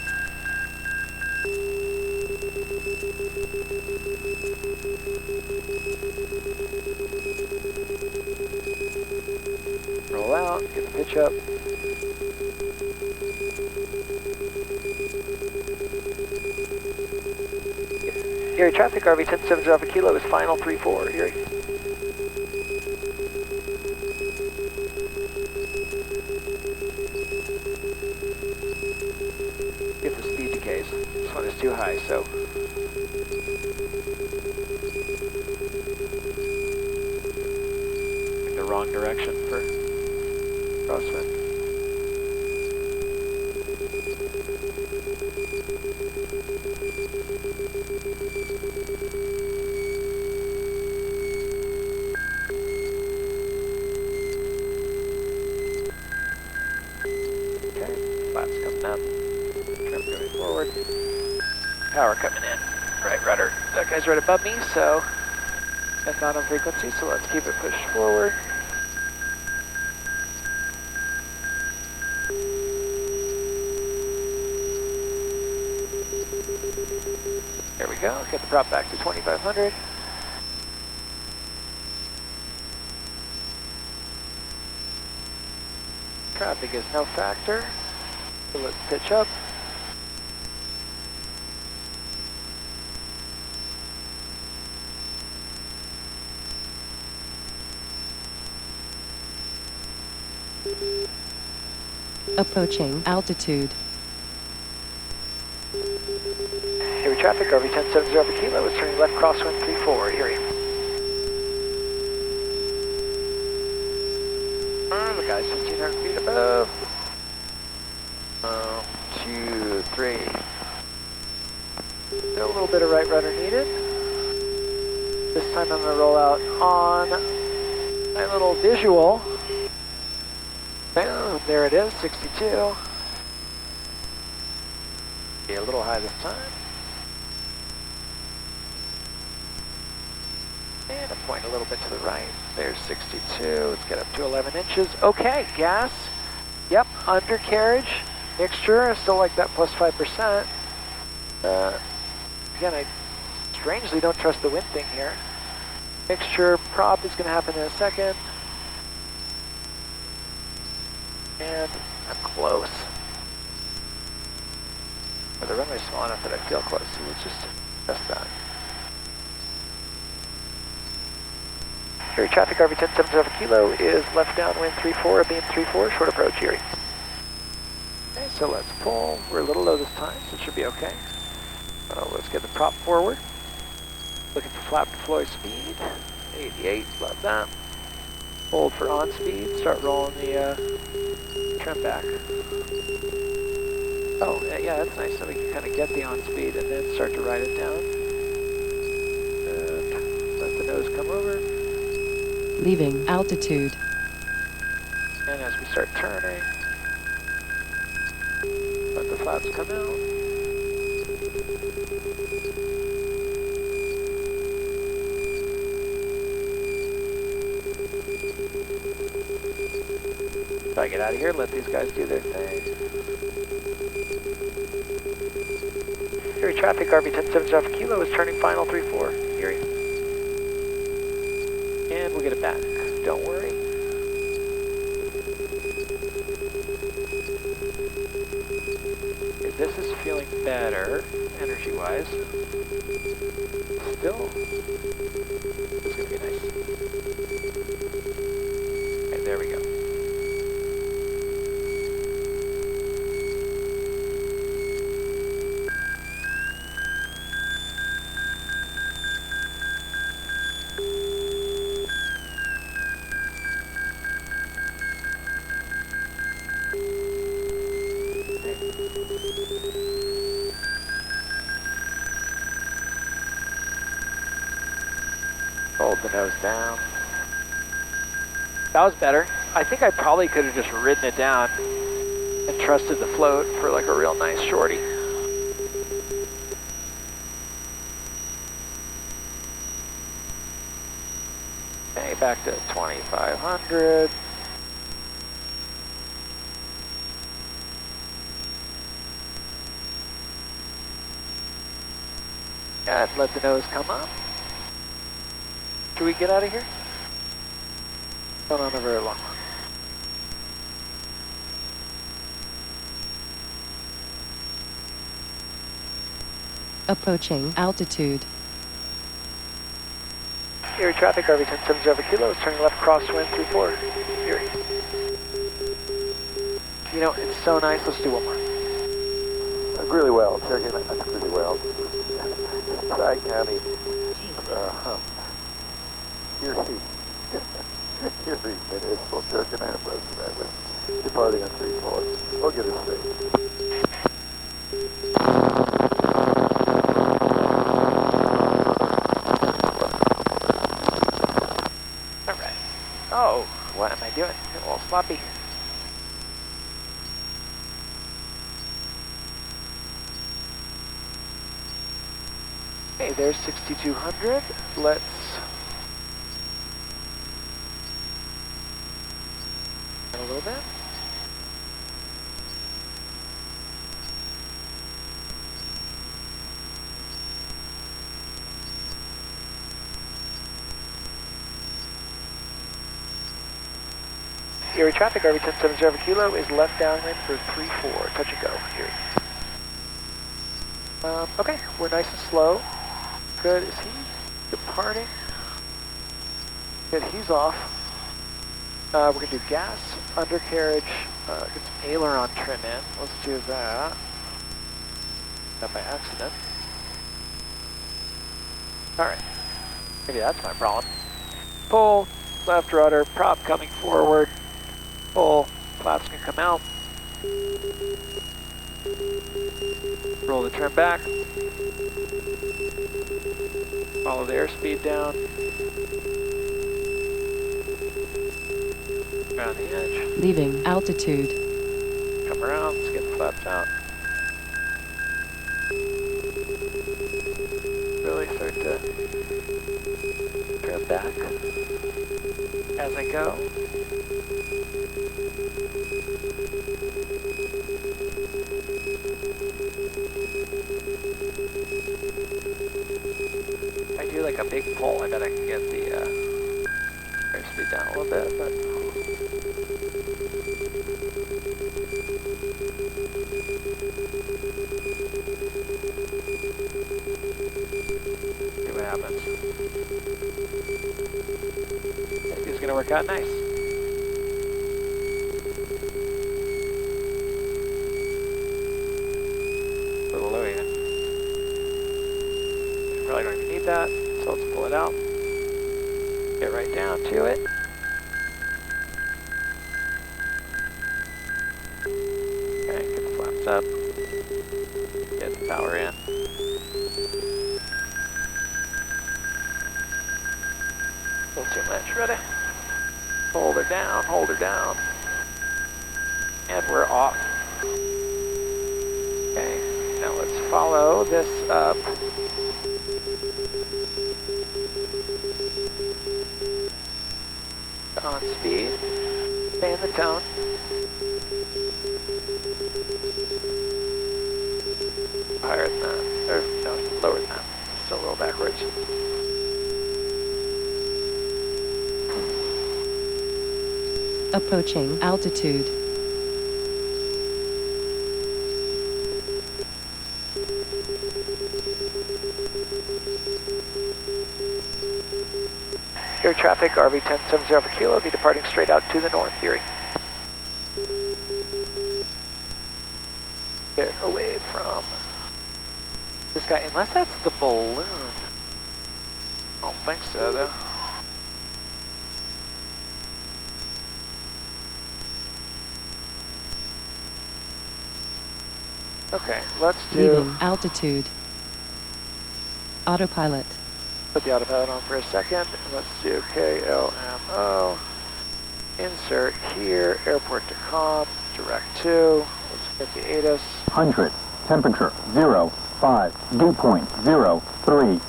Roll out, get the pitch up. Erie traffic, RV 1070 Kilo is final 3-4, Erie. If the speed decays, this one is too high, so. In the wrong direction for crosswind. Power coming in. Right rudder. That guy's right above me, so that's not on frequency, so let's keep it pushed forward. we go. Get the prop back to 2500. Traffic is no factor. So let's pitch up. Approaching altitude. Erie traffic, RV 1070 Alpha Kilo is turning left crosswind 34, Erie. The guy's 1500 feet above. 2, 3. Still a little bit of right rudder needed. This time I'm going to roll out on my little visual. Boom, there it is, 62. Be a little high this time. And a point a little bit to the right. There's 62. Let's get up to 11 inches. Okay, gas. Yep, undercarriage. Mixture, I still like that plus 5%. Again, I strangely don't trust the wind thing here. Mixture prop is going to happen in a second. And I'm close. But the runway's small enough that I feel close, so let's just test that. Erie traffic, RV 1070 Kilo is left downwind 34, beam 34, short approach Erie. Okay, so let's pull. We're a little low this time, so it should be okay. Let's get the prop forward. Looking for flap deploy speed. 88, love that. Hold for on speed, start rolling the trim back. Oh, yeah, that's nice. So we can kind of get the on speed and then start to ride it down. And let the nose come over. Leaving altitude. And as we start turning, let the flaps come out. If I get out of here, let these guys do their thing. Erie traffic, RV 1070 Alpha Kilo is turning final 34, Erie. And we'll get it back, don't worry. Okay, this is feeling better, energy-wise. Still, it's gonna be nice. Okay, there we go. Hold the nose down. That was better. I think I probably could have just ridden it down and trusted the float for like a real nice shorty. Okay, back to 2500. And let the nose come up. Should we get out of here? Not on a very long one. Approaching altitude. Erie traffic, RV 1070 Alpha Kilo is turning left crosswind 34. Erie. You know, it's so nice. Let's do one more. Really well, Cherokee, that's really well. Tri-County, Erie Municipal Cherokee Bus, departing on 34. We'll get it straight. Alright. Oh, what am I doing? A little sloppy. Okay, there's 6200. Let's a little bit. Erie traffic, RV 1070 Kilo is left downwind for 3-4, touch and go, Erie. Okay, we're nice and slow. Good, is he departing? Good, he's off. We're gonna do gas, undercarriage, get some aileron trim in. Let's do that. Not by accident. Alright, maybe that's my problem. Pull, left rudder, prop coming forward. Pull, flaps can come out. Roll the trim back. Follow the airspeed down. Around the edge. Leaving altitude. Come around, let's get the flaps out. Really start to trim back as I go. If I do like a big pull, I bet I can get the airspeed down a little bit, but see what happens. Maybe it's gonna work out nice. A little low even. Probably don't even need that, so let's pull it out. Get right down to it. Okay, get the flaps up. Get the power in. A little too much, ready? Hold her down, hold her down. And we're off. Okay, now let's follow this up. On speed, stay in the tone. Higher than that, or no, lower than that. Still a little backwards. Approaching altitude. Air traffic, RV 1070 for Kilo, be departing straight out to the north, Erie. Get away from this guy, unless that's the balloon. I don't think so, though. Okay, let's do... Leaving altitude. Autopilot. Put the autopilot on for a second. Let's do KLMO. Insert here, airport to comm, direct to. Let's get the ATIS. 100. Temperature 0.5. Dew point 0.3.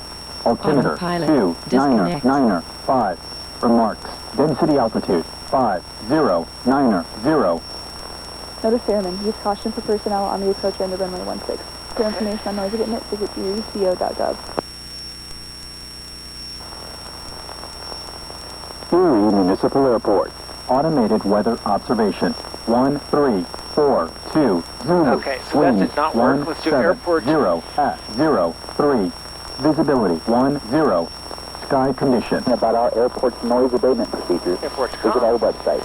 Altimeter Autopilot. 2. Disconnect. Niner 5. Remarks. Density altitude 5090. Notice airman, use caution for personnel on the approach end of runway 16. For information on noise equipment, visit erieco.gov. Erie Municipal Airport. Automated weather observation. 1342 Zulu. Okay, so that did not work. Let's do airport. 0 at 03. Visibility 10. Sky condition. About our airport's noise abatement procedures, Airport to visit comm. our website.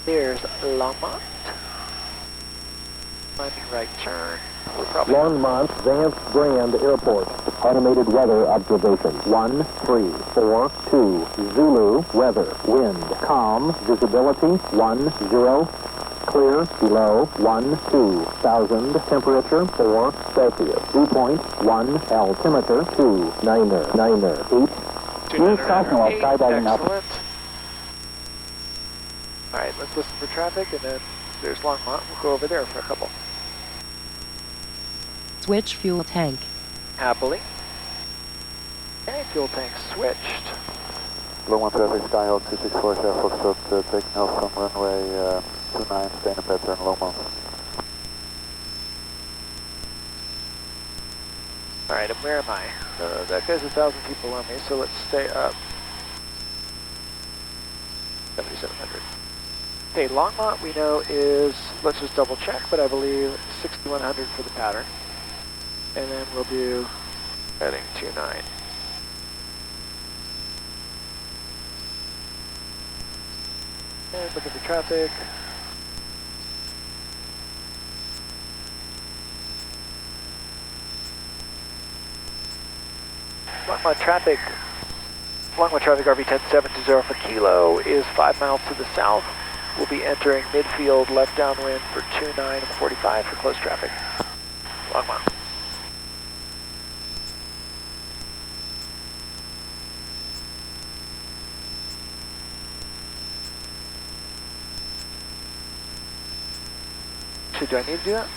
Here's Longmont. Landing right turn. We're probably Longmont Vance Brand Airport. Automated weather observation. 1342 Zulu. Weather. Wind. Calm. Visibility 10. Clear. Below 12,000. Temperature 4 Celsius. Dew point 1. Altimeter 2998. Use caution while skydiving up. Excellent. Alright, let's listen for traffic, and then there's Longmont. We'll go over there for a couple. Switch fuel tank. Happily. Okay, fuel tank switched. Low 1 traffic, Skyhawk 264, Chef Foxtrot, taking off from runway 29, stay in a pattern, Longmont. Alright, and where am I? That guy's 1,000 feet below me, so let's stay up. 7700. Okay, Longmont we know is, let's just double check, but I believe 6100 for the pattern. And then we'll do heading 29. And look at the traffic. Longmont traffic RV 10720 for Kilo is 5 miles to the south. We'll be entering midfield left downwind for 29 and 45 for close traffic. Longmont. Do I need to do that?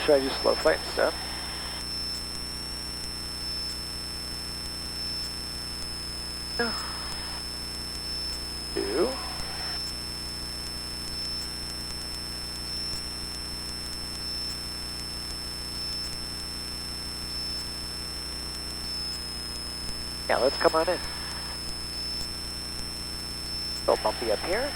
Should I just slow flight instead? Yeah. 2. Yeah, let's come on in. Go bumpy up here.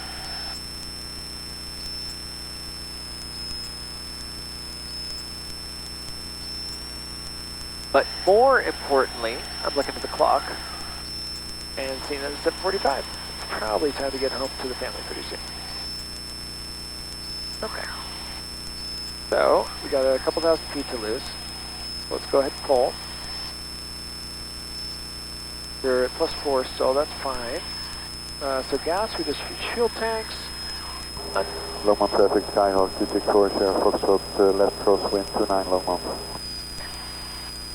But more importantly, I'm looking at the clock and seeing that it's 7:45. It's probably time to get home to the family pretty soon. Okay. So, we got a couple thousand feet to lose. Let's go ahead and pull. We're at +4 still, that's fine. So gas, we just fuel tanks. Longmont traffic, Skyhawk 264, Sierra Foxtrot, left crosswind 29 Longmont.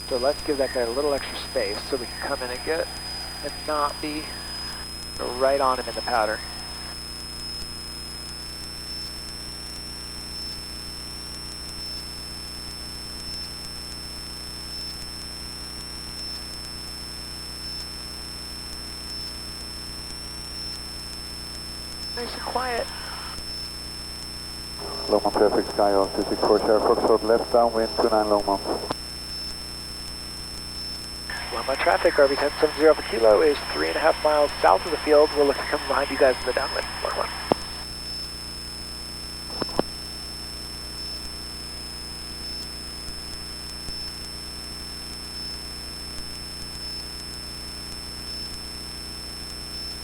So let's give that guy a little extra space so we can come in and get and not be right on him in the powder. Nice and quiet. Longmont traffic, Skyhawk 264, Sierra Foxtrot, left downwind 29 Longmont. Longmont traffic, RV 10720 for Kilo is 3.5 miles south of the field. We'll look to come behind you guys in the downwind. Longmont.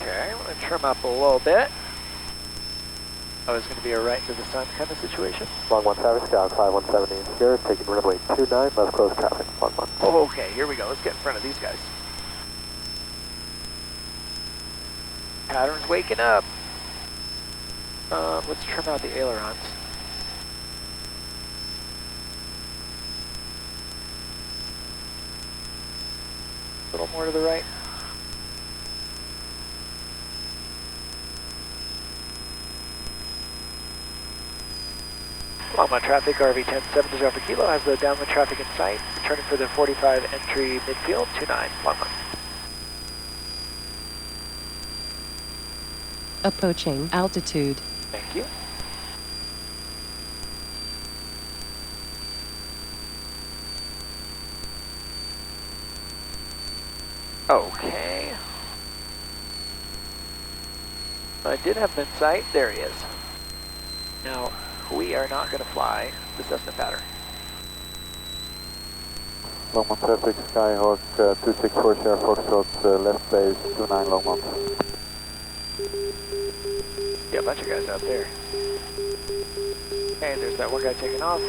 Okay, I'm going to trim up a little bit. Oh, it's going to be a right into the sun kind of situation. Longmont traffic, Scout 5170 here, taking runway 29, left close traffic, Longmont. Oh, okay, here we go. Let's get in front of these guys. Pattern's waking up. Let's trim out the ailerons. A little more to the right. Longmont traffic, RV 10720 for Kilo has the downwind traffic in sight. Returning for the 45 entry midfield, 29 Longmont. Approaching altitude. Thank you. Okay. I did have him in sight. There he is. Now, we are not going to fly the Cessna pattern. Longmont traffic, Skyhawk 264, Sierra Foxtrot, left base 29 Longmont. Yeah, a bunch of guys out there. Hey, there's that one guy taking off.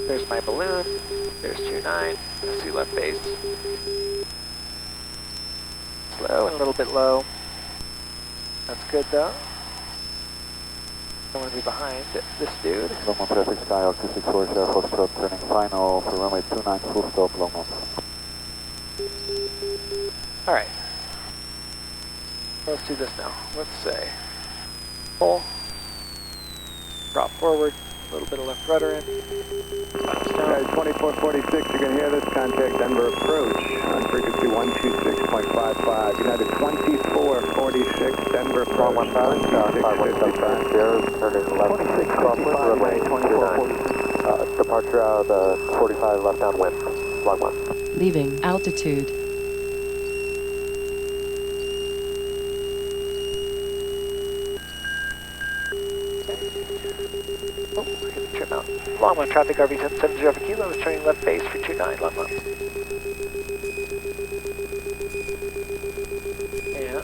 There's my balloon. There's 29. I see left base. Slow and a little bit low. That's good though. Don't want to be behind this dude. Longmont traffic, Skyhawk 264, Sierra Foxtrot, turning final for runway 29, full stop Longmont. Alright. Let's do this now. Let's say pull, drop forward, a little bit of left rudder in. Guys, 2446, you're going to hear this, contact Denver approach on frequency 126.55. United 2446, Denver approach, 126.55. Sierra, turning left 26.55, crosswind, runway 29. Departure out of 45 left downwind, Longmont. Leaving altitude. Oh, hit the trim out. Longmont traffic, RV 1070 Kilo is turning left base for 29 Longmont. And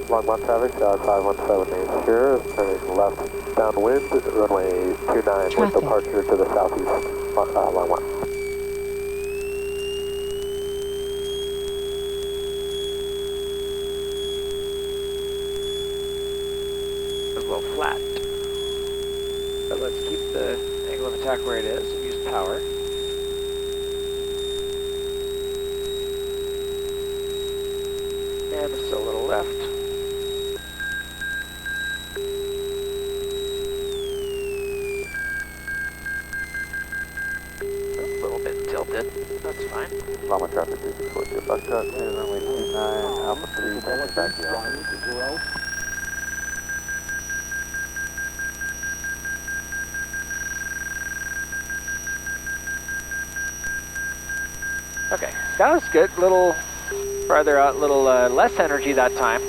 Longmont traffic, Tower 5178 here, turning left downwind, runway 29 with Traffic. departure to the southeast, Longmont. a little flat. But let's keep the angle of attack where it is and use power. And it's a little left. A little bit tilted. That's fine. Longmont traffic, 3642 Foxtrot, runway 29, Alpha 3, turning back to Alpha 0. Okay, that was good. Little farther out, little less energy that time.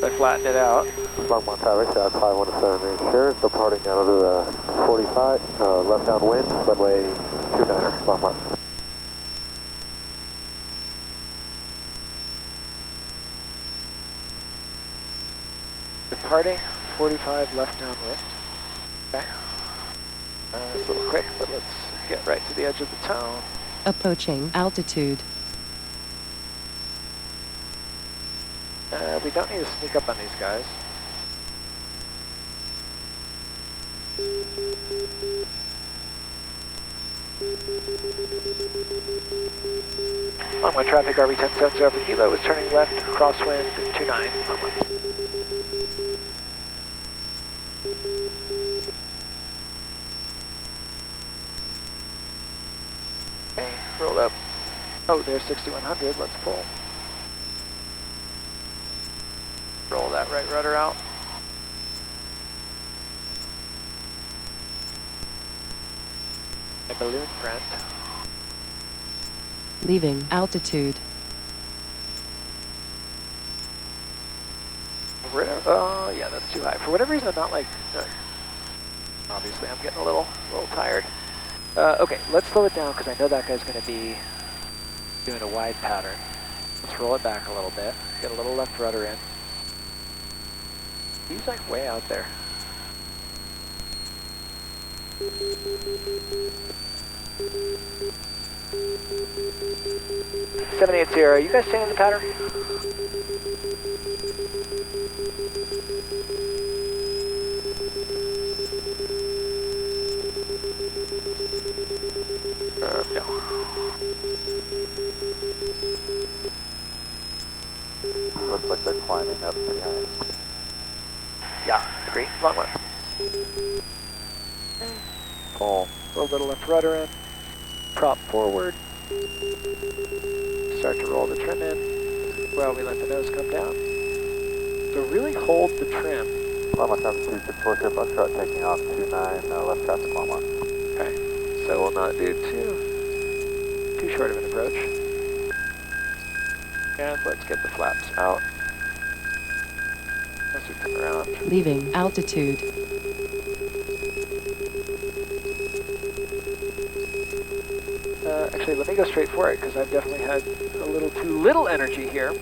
I flattened it out. Longmont traffic, Tower 5178 here, departing out of the 45, left downwind, runway 29er, Longmont. Departing 45 left downwind. Okay. It's a little quick, but let's get right to the edge of the town. Approaching altitude. We don't need to sneak up on these guys. Longmont traffic, RV 1070 Kilo is turning left, crosswind 29. Longmont. Okay, roll up. Oh, there's 6100, let's pull. Roll that right rudder out. My balloon friend. Leaving altitude. Oh, yeah, that's too high. For whatever reason, I'm not like... obviously, I'm getting a little tired. Okay, let's slow it down because I know that guy's going to be doing a wide pattern. Let's roll it back a little bit. Get a little left rudder in. He's like way out there. (780), you guys staying in the pattern? No. Looks like they're climbing up behind. Yeah, agree. Long one. Pull. Roll a little left rudder in. Prop forward. Start to roll the trim in while we let the nose come down. So really hold the trim. Longmont traffic 2642 Foxtrot, taking off 29, left traffic Longmont. Okay. So we'll not do too short of an approach. And let's get the flaps out. As we come around. Leaving altitude. Actually, let me go straight for it because I've definitely had a little too little energy here.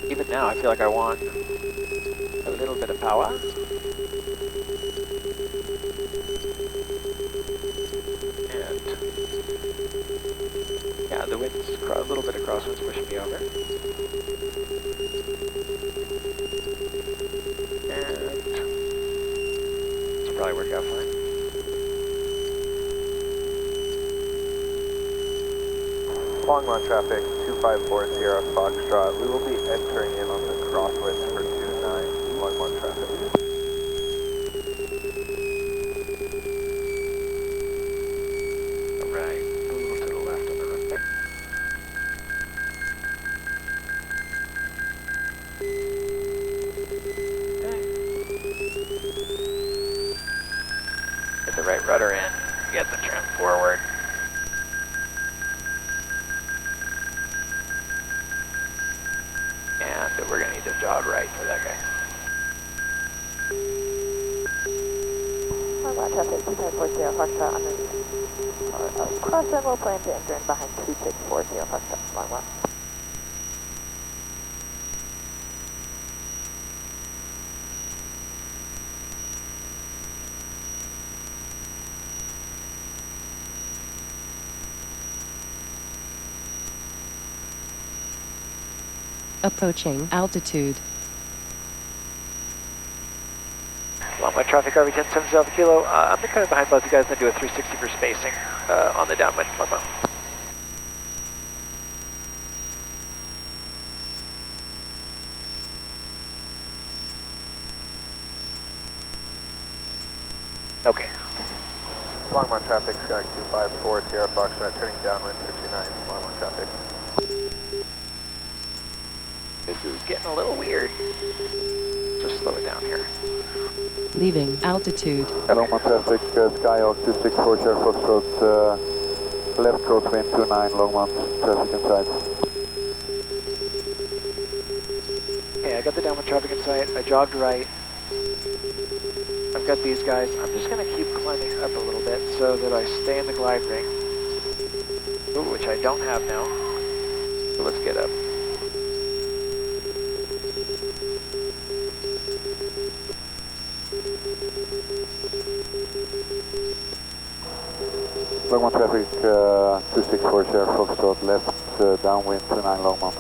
Even now, I feel like I want a little bit of power. And yeah, the wind's a little bit of crosswind's pushing me over. And probably work out fine. Longmont traffic, 254 Sierra Foxtrot. We will be entering in on the crosswinds for 29 Longmont traffic. Alright, a little to the left on the runway. right rudder in, get the trim forward. And we're going to need to jog right for that guy. Long traffic, 2540 Foxtrot underneath. Crosswind will plan to enter in behind 2640 Foxtrot, long one. Approaching altitude. Longline traffic, RV 1070 Alpha Kilo. I'm going to come in behind both you guys and do a 360 for spacing on the downwind. Longline. Okay. Longmont traffic, Sky 254, Sierra Foxtrot, turning downwind for 29, Longmont traffic. This is getting a little weird. Just slow it down here. Leaving altitude. Longmont traffic, Skyhawk 264, Sierra Foxtrot, left crosswind 29, Longmont traffic inside. Okay, I got the downwind traffic in sight. I jogged right. I've got these guys. I'm just going to keep climbing up a little bit so that I stay in the glide ring. Ooh, which I don't have now. So let's get up. Longmont traffic, 264, Sierra Foxtrot, left downwind 29, Longmont.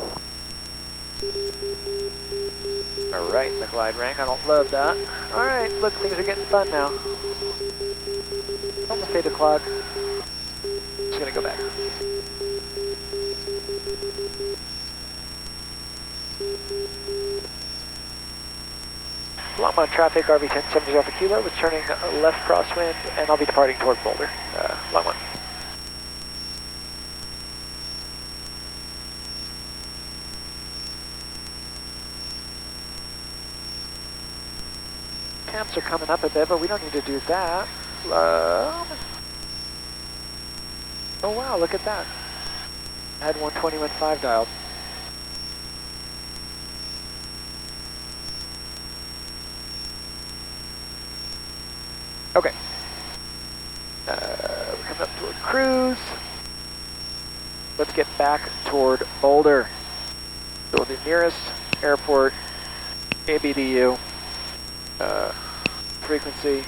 Alright, in the glide ring. I don't love that. Alright, look, things are getting fun now. Almost 8 o'clock. Just gonna go back. Longmont traffic, RV 1070 Alpha Kilo, was turning left crosswind, and I'll be departing toward Boulder. Longmont. Temps are coming up a bit, but we don't need to do that. Oh wow, look at that. I had 120.5 dialed. Okay. We're coming up toward cruise. Let's get back toward Boulder. So the nearest airport, ABDU. Frequency.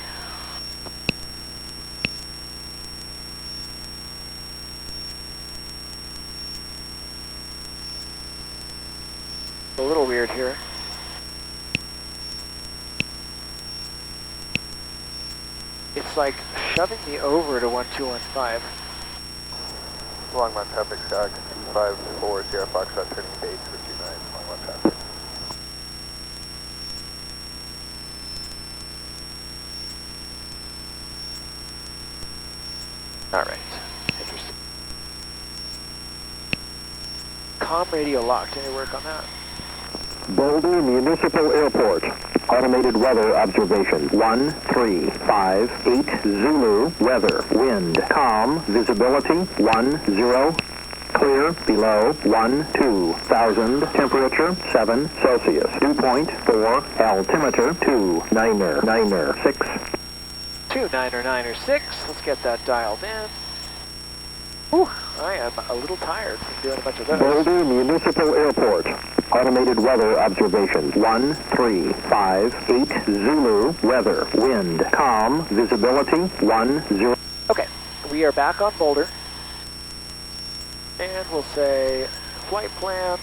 A little weird here. It's like shoving me over to 1215. Longmont traffic, Sky 254, Sierra Foxtrot, turning base for 29, Longmont traffic. Alright, interesting. Comm radio locked, any work on that? Boulder Municipal Airport. Automated weather observation. 1358 Zulu. Weather. Wind. Calm. Visibility. 10. Clear. Below. 12,000. Temperature. 7 Celsius. Dew point. 4. Altimeter. 2,996. 2,996. Let's get that dialed in. Whew, I am a little tired from doing a bunch of those. Boulder Municipal Airport. Automated weather observation. 1358 Zulu. Weather. Wind. Calm. Visibility. 10. Okay, we are back on Boulder. And we'll say flight plan.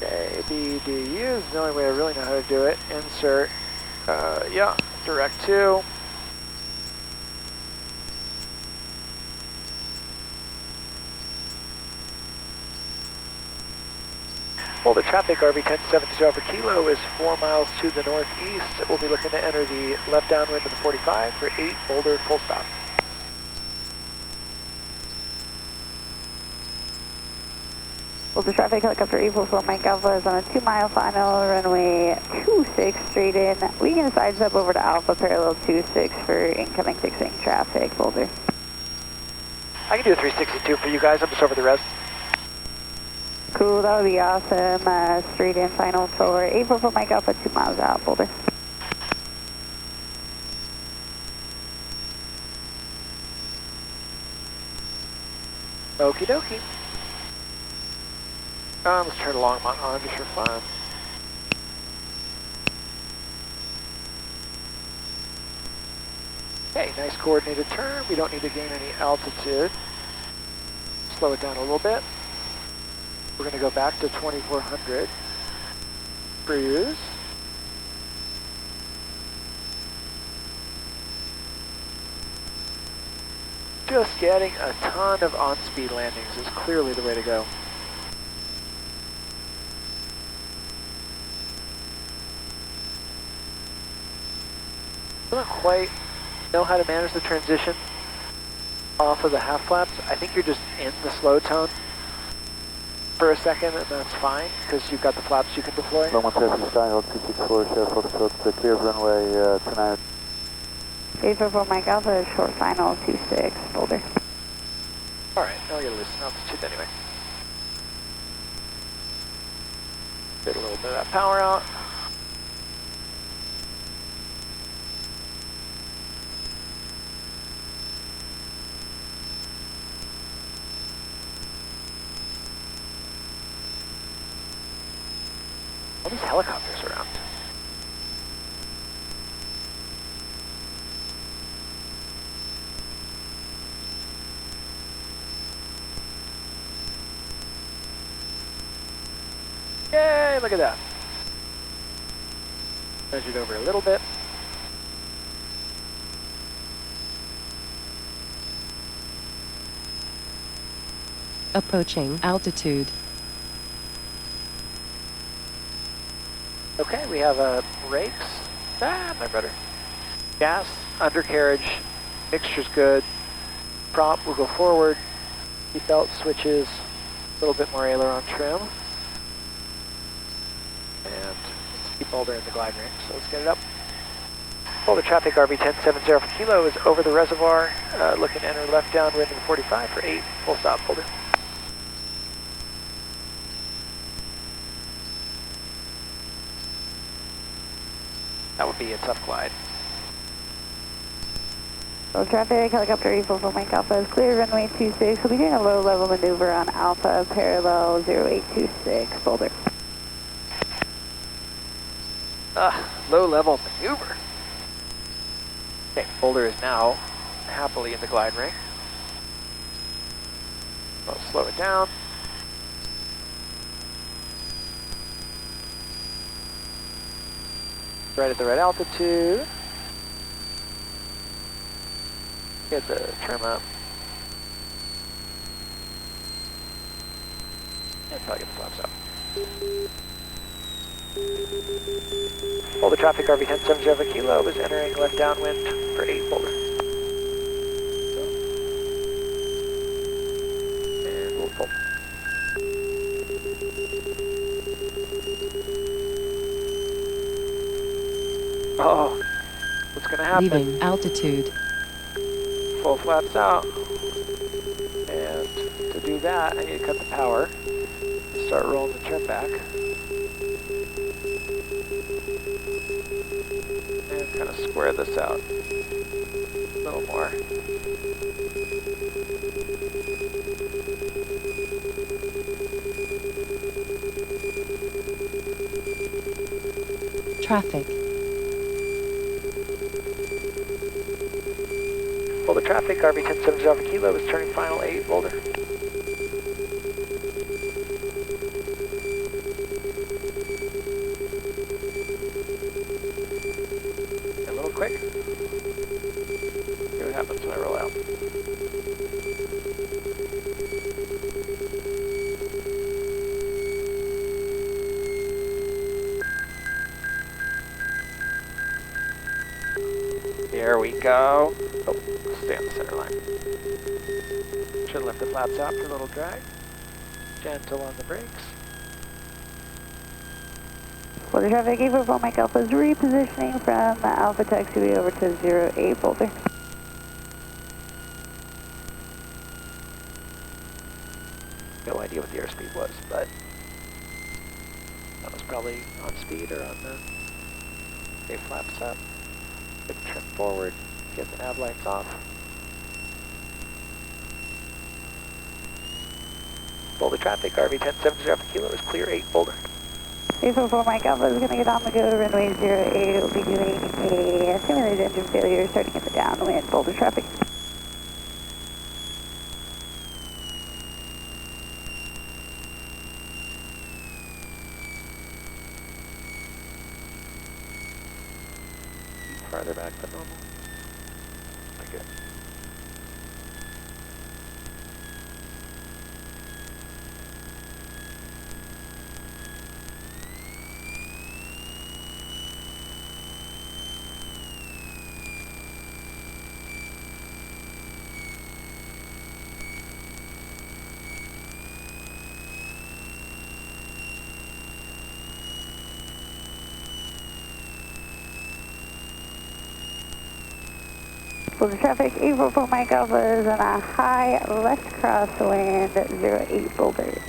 ABDU is the only way I really know how to do it. Insert. Yeah, direct to. Well, the traffic RV 1070 Alpha Kilo is 4 miles to the northeast. We'll be looking to enter the left downwind of the 45 for 8 Boulder full stop. Well, the traffic helicopter 844 Mike Alpha is on a 2-mile final, runway 26 straight in. We can sidestep over to Alpha parallel 26 for incoming 6-wing traffic, Boulder. I can do a 362 for you guys. I'm just over the res. Cool, that would be awesome. Straight in final solar 844 Mike Alpha, 2 miles out, Boulder. Okie dokie. Let's turn along on just for fun. Okay, nice coordinated turn. We don't need to gain any altitude. Slow it down a little bit. We're going to go back to 2400. Cruise. Just getting a ton of on-speed landings is clearly the way to go. I don't quite know how to manage the transition off of the half flaps. I think you're just in the slow tone for a second, and that's fine because you've got the flaps you can deploy. Longmont Traffic Skyhawk 264, Sheriff Foxtrot, the clear runway 29. 844 Mike Alpha, short final 26, Boulder. Alright, now we gotta loosen altitude anyway. Get a little bit of that power out. All these helicopters around. Yay, look at that. Measured over a little bit. Approaching altitude. Okay, we have brakes. My brother. Gas, undercarriage, mixture's good. Prop will go forward. Seatbelt switches, a little bit more aileron trim. And let's keep Boulder in the glide range, so let's get it up. Boulder traffic RV 1070 for kilo is over the reservoir. Looking to enter left downwind in 45 for 8. Full stop, Boulder. That would be a tough glide. Well, traffic helicopter 844 Mike Alpha is clear, runway 26. We'll be doing a low level maneuver on Alpha parallel 0826, Boulder. Low level maneuver. Okay, Boulder is now happily in the glide ring. I'll slow it down. Right at the right altitude. Get the trim up. And probably get the flaps up. Boulder traffic RV 1070 kilo is entering left downwind for 8 Boulder. And we'll pull. Oh, what's gonna happen? Leaving altitude. Full flaps out. And to do that, I need to cut the power. Start rolling the trim back. And kind of square this out a little more. Traffic. Boulder traffic, RV 1070 kilo is turning final 8 Boulder. A little quick. See what happens when I roll out. There we go. Oh, stay on the center line. Should have left the flaps out for a little drag. Gentle on the brakes. Boulder traffic, 844 Mike Alpha is repositioning from Alpha Taxiway over to 08 Boulder. No idea what the airspeed was, but that was probably on speed or on the... They flaps up. Quick trim forward, get the nav lights off. Boulder traffic, RV 1070 Kilo is clear 8 Boulder. 844 Mike Alpha is going to get on the go to runway 08. It will be doing a simulated engine failure starting at the downwind Boulder traffic. Farther back than normal. Okay. Boulder traffic, 844 Mike Alpha is on a high left crosswind 08 Boulder.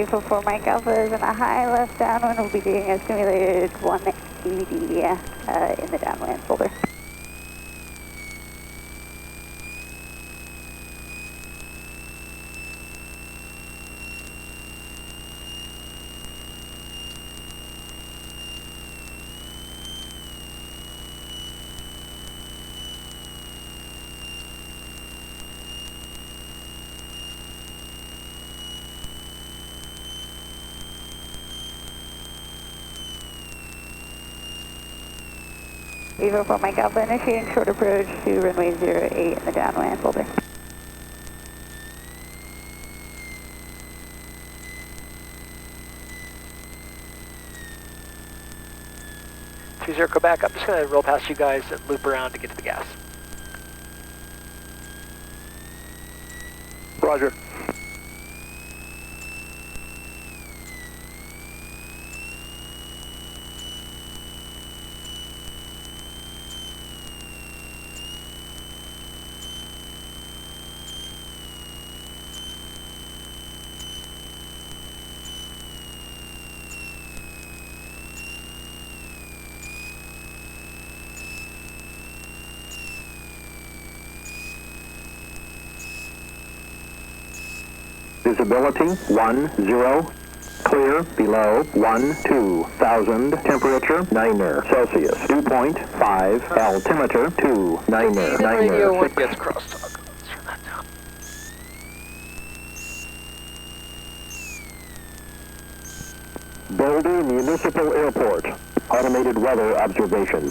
Four Mike Alpha is in a high left downwind. We'll be doing a simulated 180 in the downwind Boulder. Vivo 4 Mike Alpha initiating short approach to runway 08 in the downwind Boulder. 20 Quebec, I'm just going to roll past you guys and loop around to get to the gas. Roger. Visibility 10, clear below 12,000, temperature 9 Celsius, dew point 5, altimeter 2, 9 radio 6. gets crosstalk. Let's turn that down. Boulder Municipal Airport, automated weather observation.